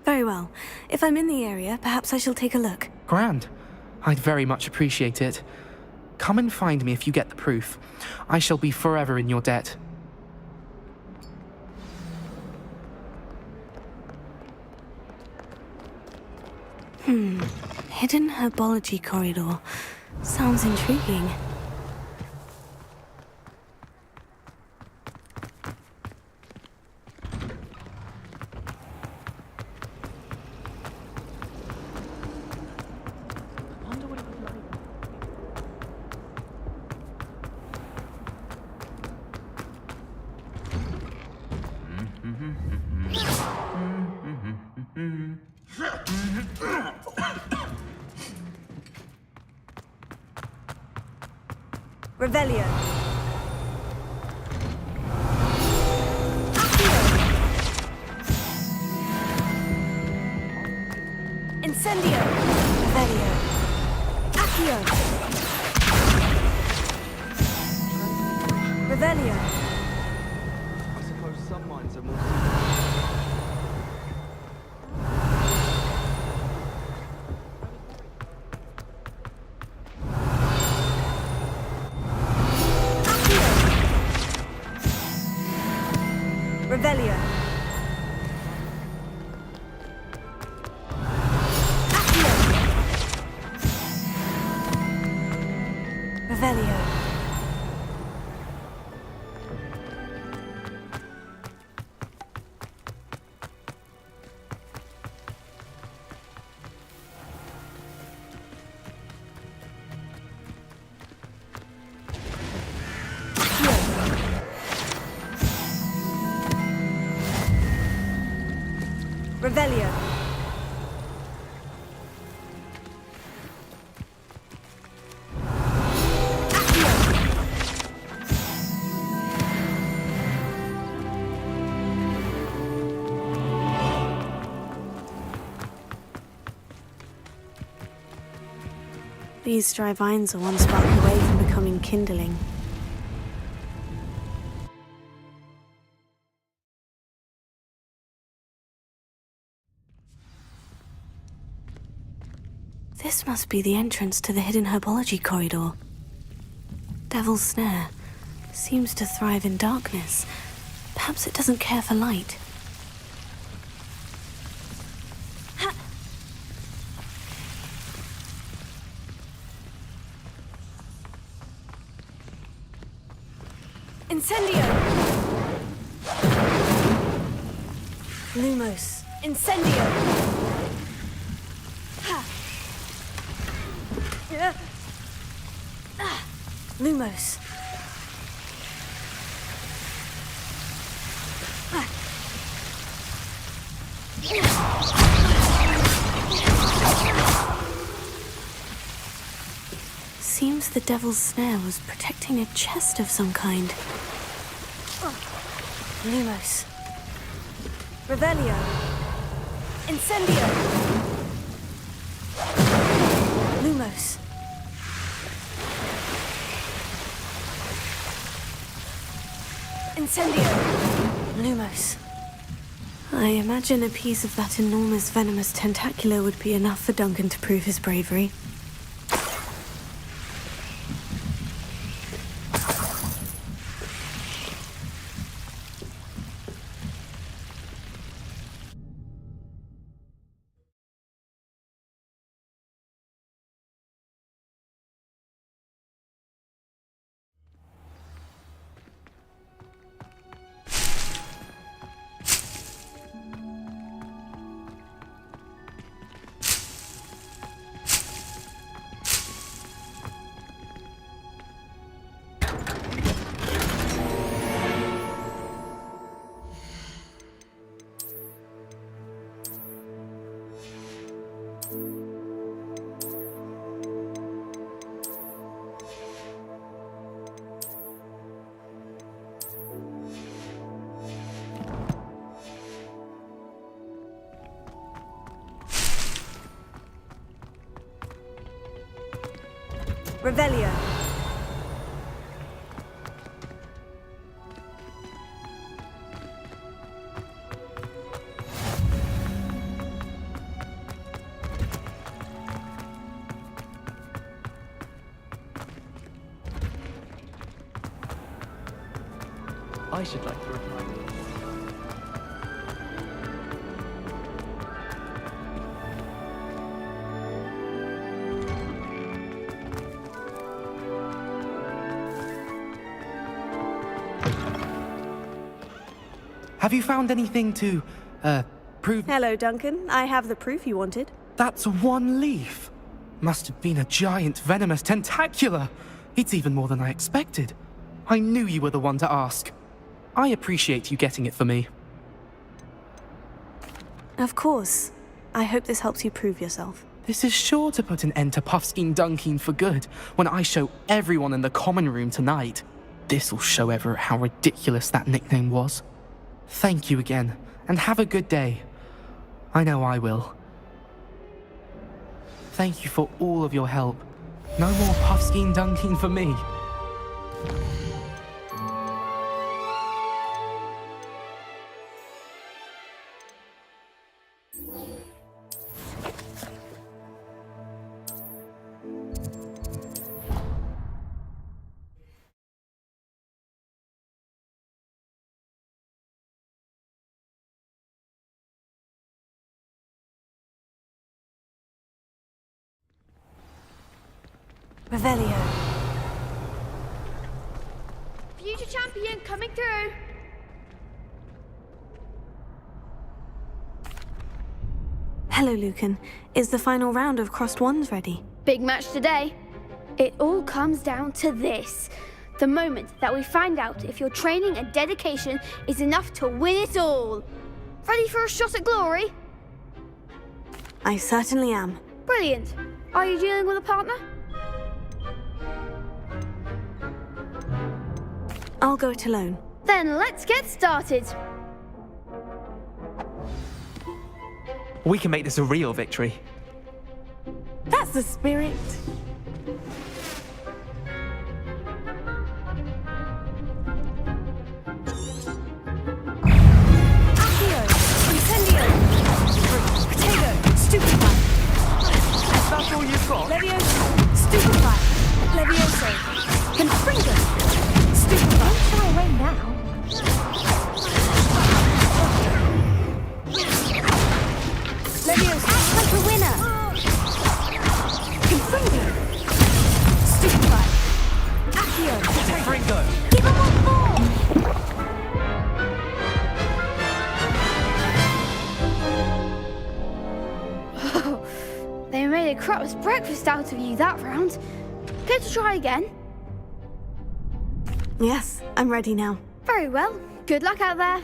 Very well. If I'm in the area, perhaps I shall take a look. Grand. I'd very much appreciate it. Come and find me if you get the proof. I shall be forever in your debt. Hidden herbology corridor. Sounds intriguing. Revelio. Incendio. Revelio. Accio. Revelio. I suppose some minds are more... Revelio. Revelio. Revelio. These dry vines are one spark away from becoming kindling. This must be the entrance to the hidden herbology corridor. Devil's Snare seems to thrive in darkness. Perhaps it doesn't care for light. Incendio! Lumos. Incendio! Lumos. Seems the devil's snare was protecting a chest of some kind. Lumos. Revelio. Incendio. Lumos. Incendio. Lumos. I imagine a piece of that enormous venomous tentacular would be enough for Duncan to prove his bravery. Revelio. I should like to reply. Have you found anything to, prove... Hello, Duncan. I have the proof you wanted. That's one leaf. Must have been a giant venomous tentacular. It's even more than I expected. I knew you were the one to ask. I appreciate you getting it for me. Of course. I hope this helps you prove yourself. This is sure to put an end to Puffskein Dunkin for good when I show everyone in the common room tonight. This'll show Everett how ridiculous that nickname was. Thank you again, and have a good day. I know I will. Thank you for all of your help. No more Puffskein Dunkin for me. Revelio. Future champion coming through. Hello, Lucan. Is the final round of Crossed Wands ready? Big match today. It all comes down to this. The moment that we find out if your training and dedication is enough to win it all. Ready for a shot at glory? I certainly am. Brilliant. Are you dealing with a partner? I'll go it alone. Then let's get started. We can make this a real victory. That's the spirit. Accio. Incendio. Potato. Stupefy. Is that all you've got? Levioso. Stupefy. Levioso. Confringo. Stupefy. Don't shy away now. Levioso. Act like a winner. Confringo. Stupefy. Accio. Fringo! Give him one more. They made it craps breakfast out of you that round. Care to try again? Yes, I'm ready now. Very well. Good luck out there.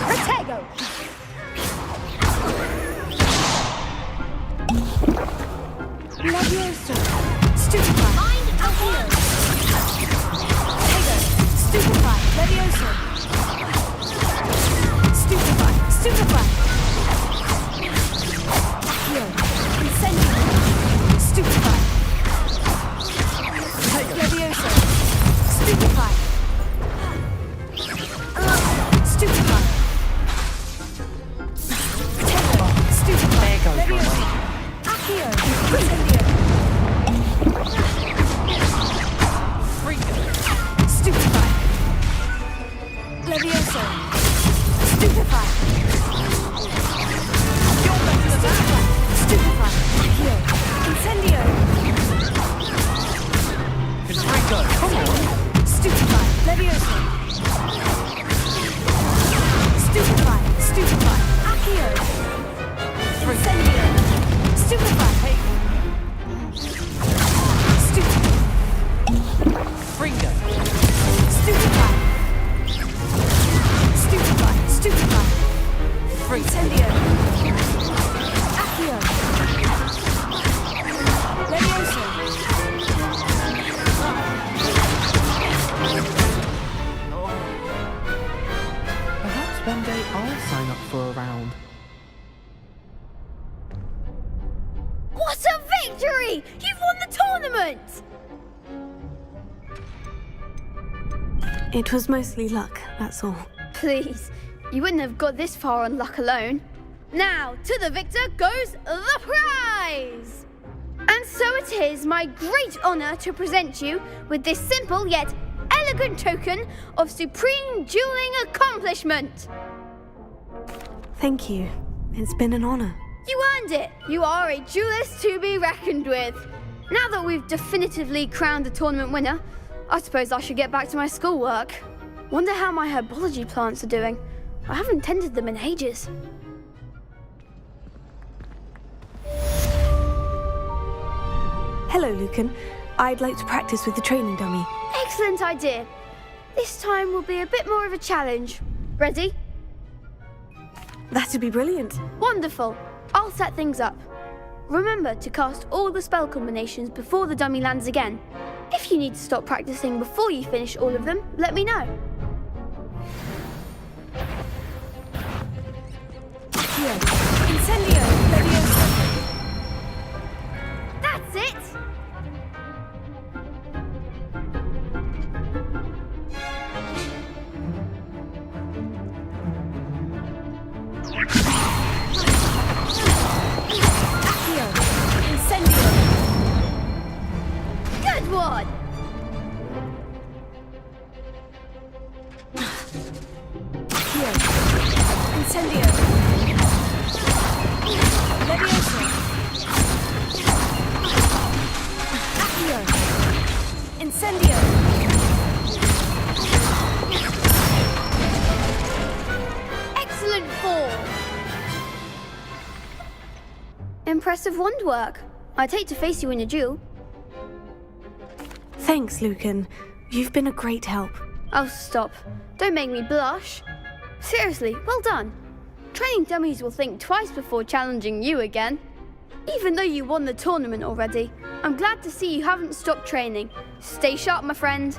Protego! Levioso! Stupefy! Mind Accio! Protego! Stupefy! Levioso! Stupefy! Stupefy! Accio! Incendio! Stupefy! Levioso! Stupefy! Stupefy! Protego! Stupefy! There goes Levioso! Accio! Incendio! Stupefy! Levioso! Stupefy! Stupefy! Accio! Incendio! Confringo, come on. Stupefy! Levioso! Stupefy! Stupefy! Accio! Incendio! Stupefy! Fringo. Stupefy! Stupefy! Stupefy! Incendio! Accio! Levioso! Perhaps one day I'll sign up for a round. What a victory! You've won the tournament! It was mostly luck, that's all. Please, you wouldn't have got this far on luck alone. Now, to the victor goes the prize! And so it is my great honour to present you with this simple yet elegant token of supreme dueling accomplishment. Thank you. It's been an honor. You earned it! You are a duelist to be reckoned with. Now that we've definitively crowned the tournament winner, I suppose I should get back to my schoolwork. Wonder how my herbology plants are doing. I haven't tended them in ages. Hello, Lucan. I'd like to practice with the training dummy. Excellent idea. This time will be a bit more of a challenge. Ready? That'd be brilliant. Wonderful. I'll set things up. Remember to cast all the spell combinations before the dummy lands again. If you need to stop practicing before you finish all of them, let me know. Incendio! Levioso! That's it! Accio! Incendio! Good one! Accio! Incendio! Levioso! Accio! Incendio! Excellent form! Impressive wand work. I'd hate to face you in a duel. Thanks, Lucan. You've been a great help. Oh, stop. Don't make me blush. Seriously, well done. Training dummies will think twice before challenging you again. Even though you won the tournament already, I'm glad to see you haven't stopped training. Stay sharp, my friend.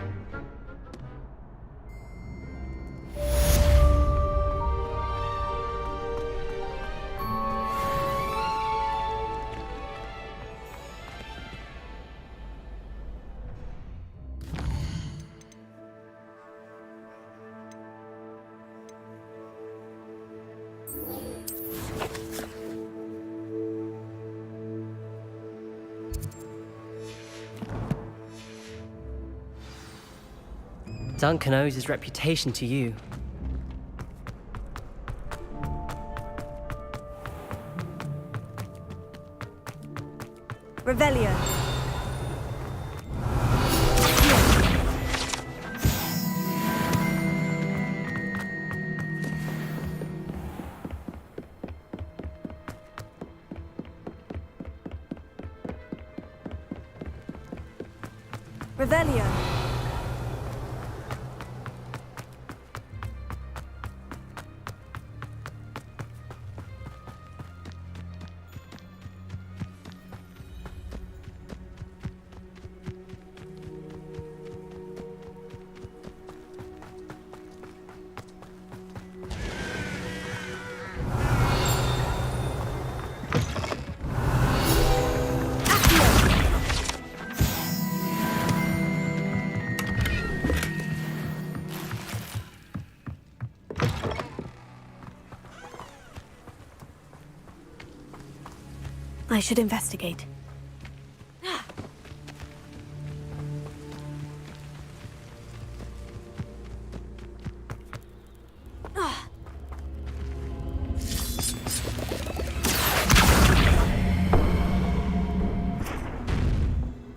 Duncan owes his reputation to you. Revelio. Revelio. I should investigate.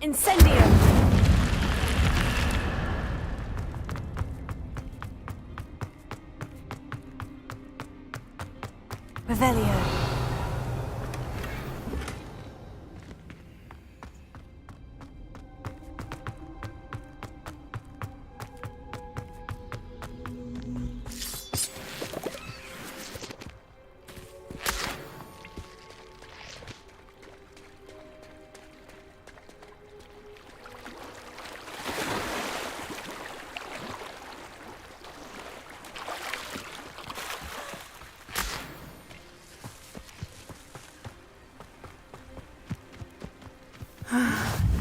Incendio. Revelio.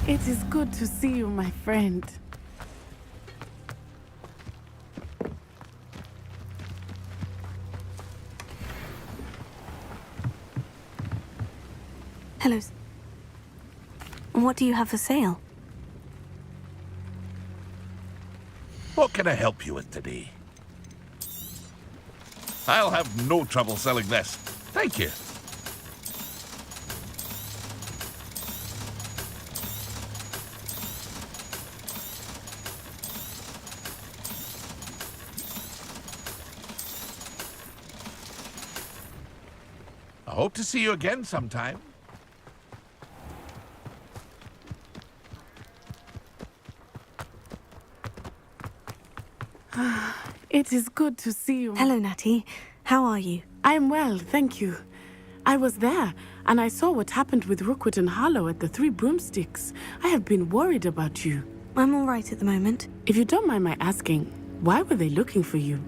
It is good to see you, my friend. Hello. What do you have for sale? What can I help you with today? I'll have no trouble selling this. Thank you. I hope to see you again sometime. It is good to see you. Hello, Natty. How are you? I'm well, thank you. I was there, and I saw what happened with Rookwood and Harlow at the Three Broomsticks. I have been worried about you. I'm all right at the moment. If you don't mind my asking, why were they looking for you?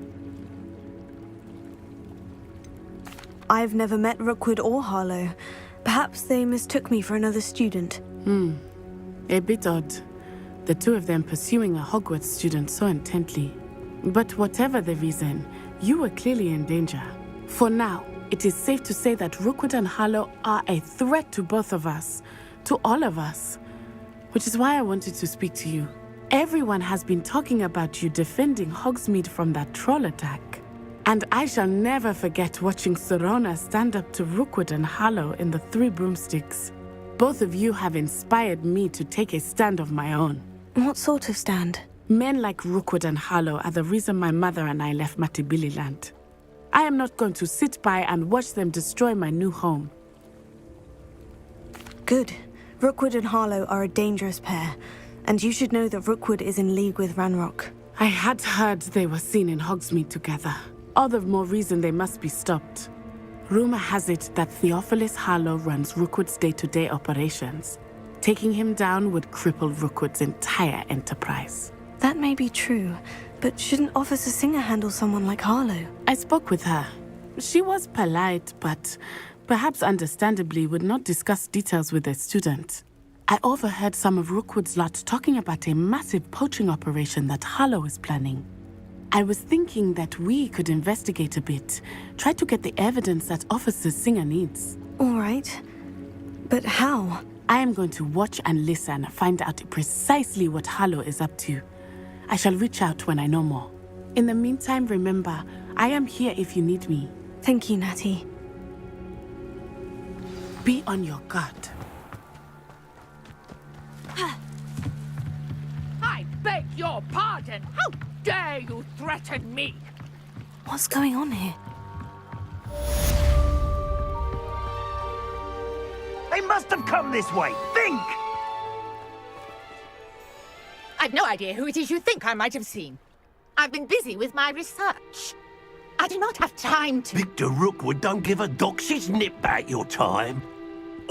I've never met Rookwood or Harlow. Perhaps they mistook me for another student. A bit odd. The two of them pursuing a Hogwarts student so intently. But whatever the reason, you were clearly in danger. For now, it is safe to say that Rookwood and Harlow are a threat to both of us. To all of us. Which is why I wanted to speak to you. Everyone has been talking about you defending Hogsmeade from that troll attack. And I shall never forget watching Sorona stand up to Rookwood and Harlow in the Three Broomsticks. Both of you have inspired me to take a stand of my own. What sort of stand? Men like Rookwood and Harlow are the reason my mother and I left Matibili Land. I am not going to sit by and watch them destroy my new home. Good. Rookwood and Harlow are a dangerous pair, and you should know that Rookwood is in league with Ranrock. I had heard they were seen in Hogsmeade together. All the more reason they must be stopped. Rumor has it that Theophilus Harlow runs Rookwood's day-to-day operations. Taking him down would cripple Rookwood's entire enterprise. That may be true, but shouldn't Officer Singer handle someone like Harlow? I spoke with her. She was polite, but perhaps understandably would not discuss details with a student. I overheard some of Rookwood's lot talking about a massive poaching operation that Harlow is planning. I was thinking that we could investigate a bit, try to get the evidence that Officer Singer needs. All right. But how? I am going to watch and listen, find out precisely what Harlow is up to. I shall reach out when I know more. In the meantime, remember, I am here if you need me. Thank you, Natty. Be on your guard. I beg your pardon. How dare you threaten me? What's going on here? They must have come this way. Think! I've no idea who it is you think I might have seen. I've been busy with my research. I do not have time to... Victor Rookwood don't give a doxy's nip back your time.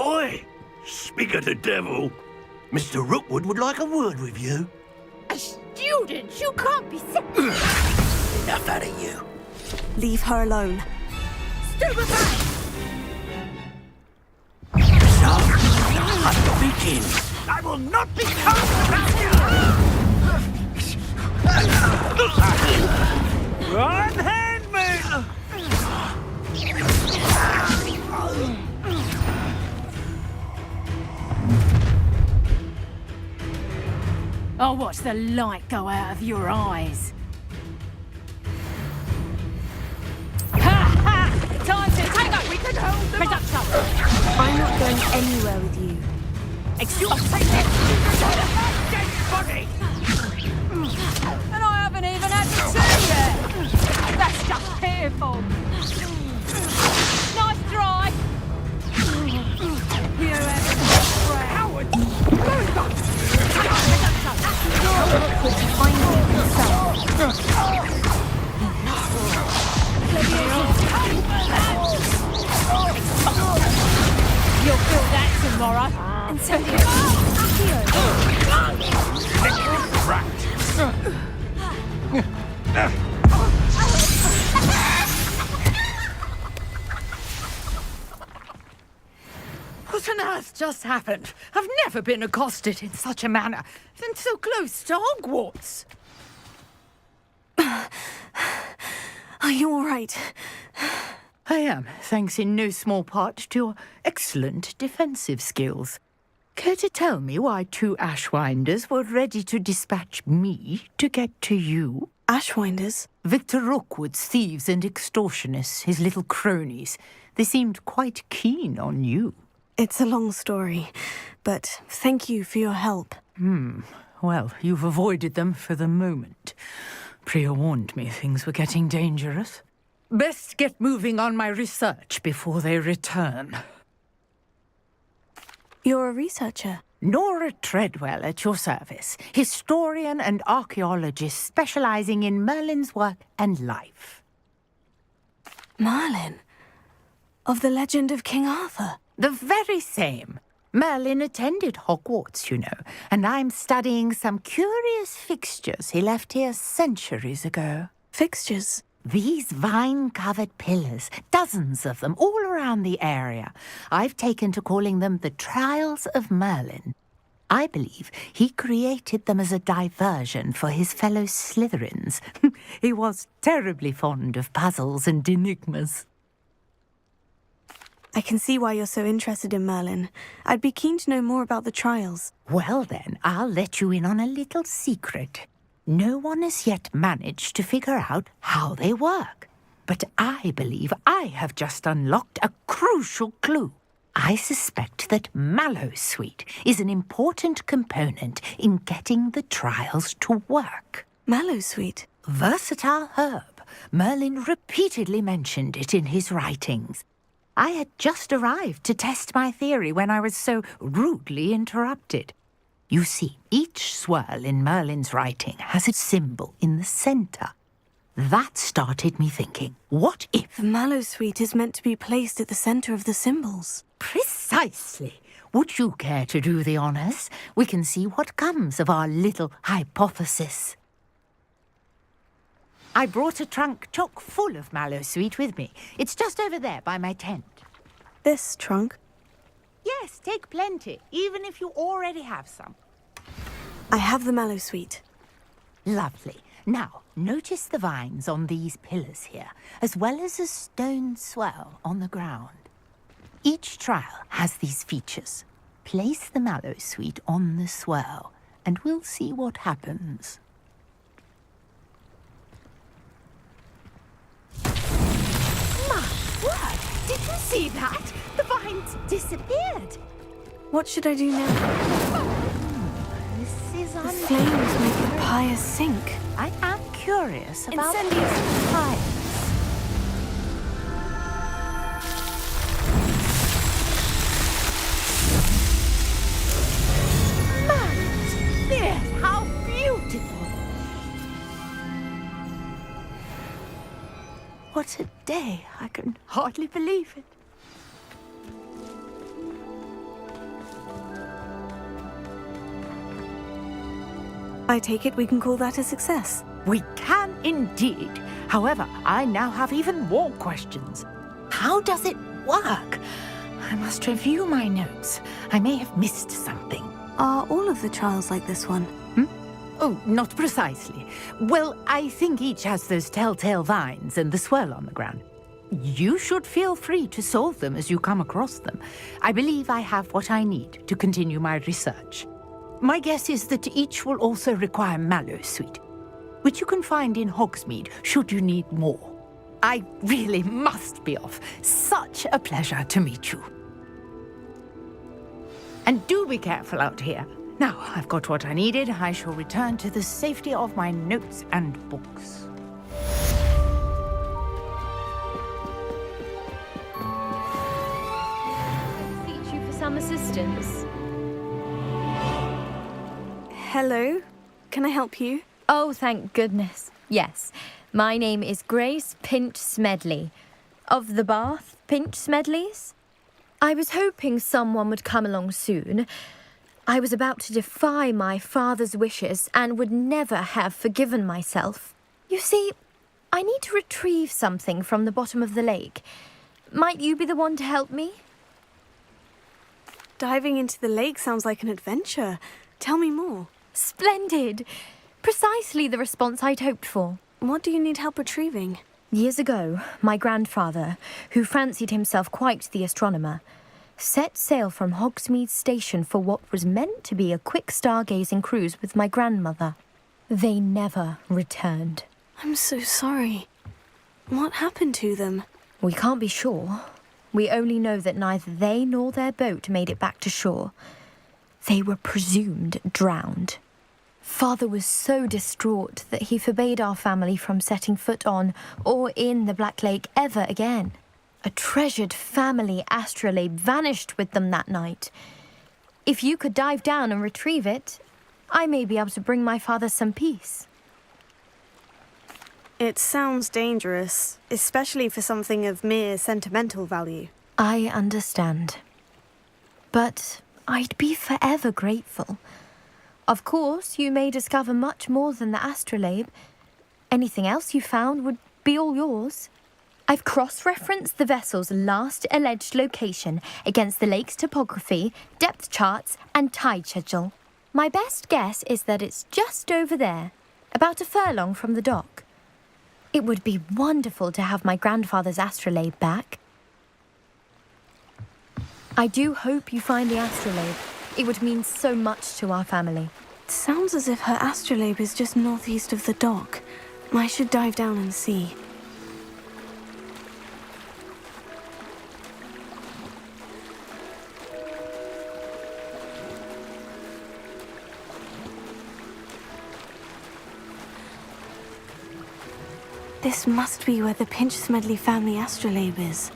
Oi! Speak of the devil. Mr. Rookwood would like a word with you. A student? You can't be sick. Enough out of you. Leave her alone. Stupefy! So, begin. I will not be cast back! Unhand me! I'll watch the light go out of your eyes. Ha ha! Time to take up. We can hold them up. I'm not going anywhere with you. Excuse me. Dead body. And I haven't even had the tea yet. That's just pitiful. Nice try. You have coward. You'll feel that tomorrow. And so What on earth just happened? I've never been accosted in such a manner, and so close to Hogwarts. Are you all right? I am, thanks in no small part to your excellent defensive skills. Care to tell me why 2 Ashwinders were ready to dispatch me to get to you? Ashwinders? Victor Rookwood's thieves and extortionists, his little cronies. They seemed quite keen on you. It's a long story, but thank you for your help. Well, you've avoided them for the moment. Priya warned me things were getting dangerous. Best get moving on my research before they return. You're a researcher? Nora Treadwell at your service, historian and archaeologist specializing in Merlin's work and life. Merlin? Of the legend of King Arthur? The very same. Merlin attended Hogwarts, you know, and I'm studying some curious fixtures he left here centuries ago. Fixtures? These vine-covered pillars, dozens of them, all around the area. I've taken to calling them the Trials of Merlin. I believe he created them as a diversion for his fellow Slytherins. He was terribly fond of puzzles and enigmas. I can see why you're so interested in Merlin. I'd be keen to know more about the trials. Well then, I'll let you in on a little secret. No one has yet managed to figure out how they work. But I believe I have just unlocked a crucial clue. I suspect that Mallowsweet is an important component in getting the trials to work. Mallowsweet? Versatile herb. Merlin repeatedly mentioned it in his writings. I had just arrived to test my theory when I was so rudely interrupted. You see, each swirl in Merlin's writing has a symbol in the centre. That started me thinking, what if... The Mallowsweet is meant to be placed at the centre of the symbols. Precisely. Would you care to do the honours? We can see what comes of our little hypothesis. I brought a trunk chock full of Mallowsweet with me. It's just over there by my tent. This trunk? Yes, take plenty, even if you already have some. I have the Mallowsweet. Lovely. Now, notice the vines on these pillars here, as well as a stone swirl on the ground. Each trial has these features. Place the Mallowsweet on the swirl, and we'll see what happens. My word! Did you see that? The vines disappeared. What should I do now? This is The flames make the pyre sink. I am curious about Incendies. these pyres. Yes, how beautiful! What a day. I can hardly believe it. I take it we can call that a success. We can indeed. However, I now have even more questions. How does it work? I must review my notes. I may have missed something. Are all of the trials like this one? Oh, not precisely. Well, I think each has those telltale vines and the swirl on the ground. You should feel free to solve them as you come across them. I believe I have what I need to continue my research. My guess is that each will also require mallow sweet, which you can find in Hogsmeade should you need more. I really must be off. Such a pleasure to meet you. And do be careful out here. Now, I've got what I needed. I shall return to the safety of my notes and books. Seek you for some assistance. Hello? Can I help you? Oh, thank goodness. Yes. My name is Grace Pinch Smedley. Of the Bath Pinch Smedleys? I was hoping someone would come along soon. I was about to defy my father's wishes and would never have forgiven myself. You see, I need to retrieve something from the bottom of the lake. Might you be the one to help me? Diving into the lake sounds like an adventure. Tell me more. Splendid! Precisely the response I'd hoped for. What do you need help retrieving? Years ago, my grandfather, who fancied himself quite the astronomer, set sail from Hogsmeade Station for what was meant to be a quick stargazing cruise with my grandmother. They never returned. I'm so sorry. What happened to them? We can't be sure. We only know that neither they nor their boat made it back to shore. They were presumed drowned. Father was so distraught that he forbade our family from setting foot on or in the Black Lake ever again. A treasured family astrolabe vanished with them that night. If you could dive down and retrieve it, I may be able to bring my father some peace. It sounds dangerous, especially for something of mere sentimental value. I understand. But I'd be forever grateful. Of course, you may discover much more than the astrolabe. Anything else you found would be all yours. I've cross-referenced the vessel's last alleged location against the lake's topography, depth charts, and tide schedule. My best guess is that it's just over there, about a furlong from the dock. It would be wonderful to have my grandfather's astrolabe back. I do hope you find the astrolabe. It would mean so much to our family. It sounds as if her astrolabe is just northeast of the dock. I should dive down and see. This must be where the Pinch Smedley family astrolabe is.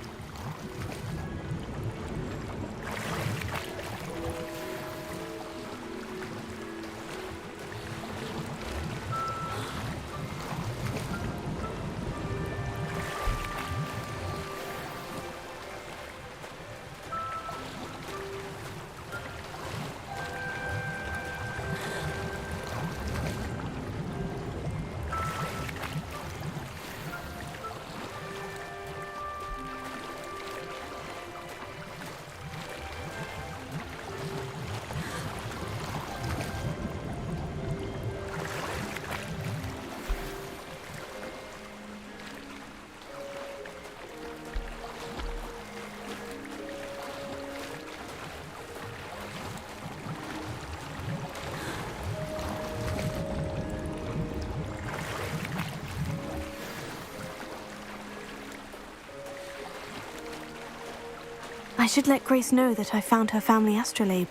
I should let Grace know that I found her family astrolabe.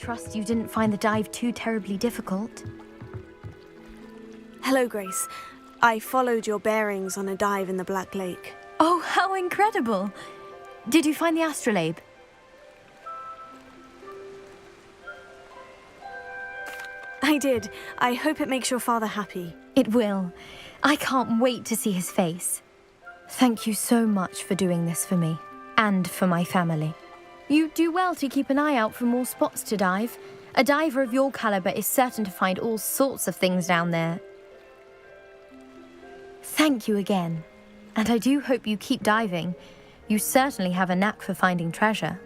trust you didn't find the dive too terribly difficult. Hello, Grace. I followed your bearings on a dive in the Black Lake. Oh, how incredible! Did you find the astrolabe? I did. I hope it makes your father happy. It will. I can't wait to see his face. Thank you so much for doing this for me, and for my family. You do well to keep an eye out for more spots to dive. A diver of your caliber is certain to find all sorts of things down there. Thank you again, and I do hope you keep diving. You certainly have a knack for finding treasure.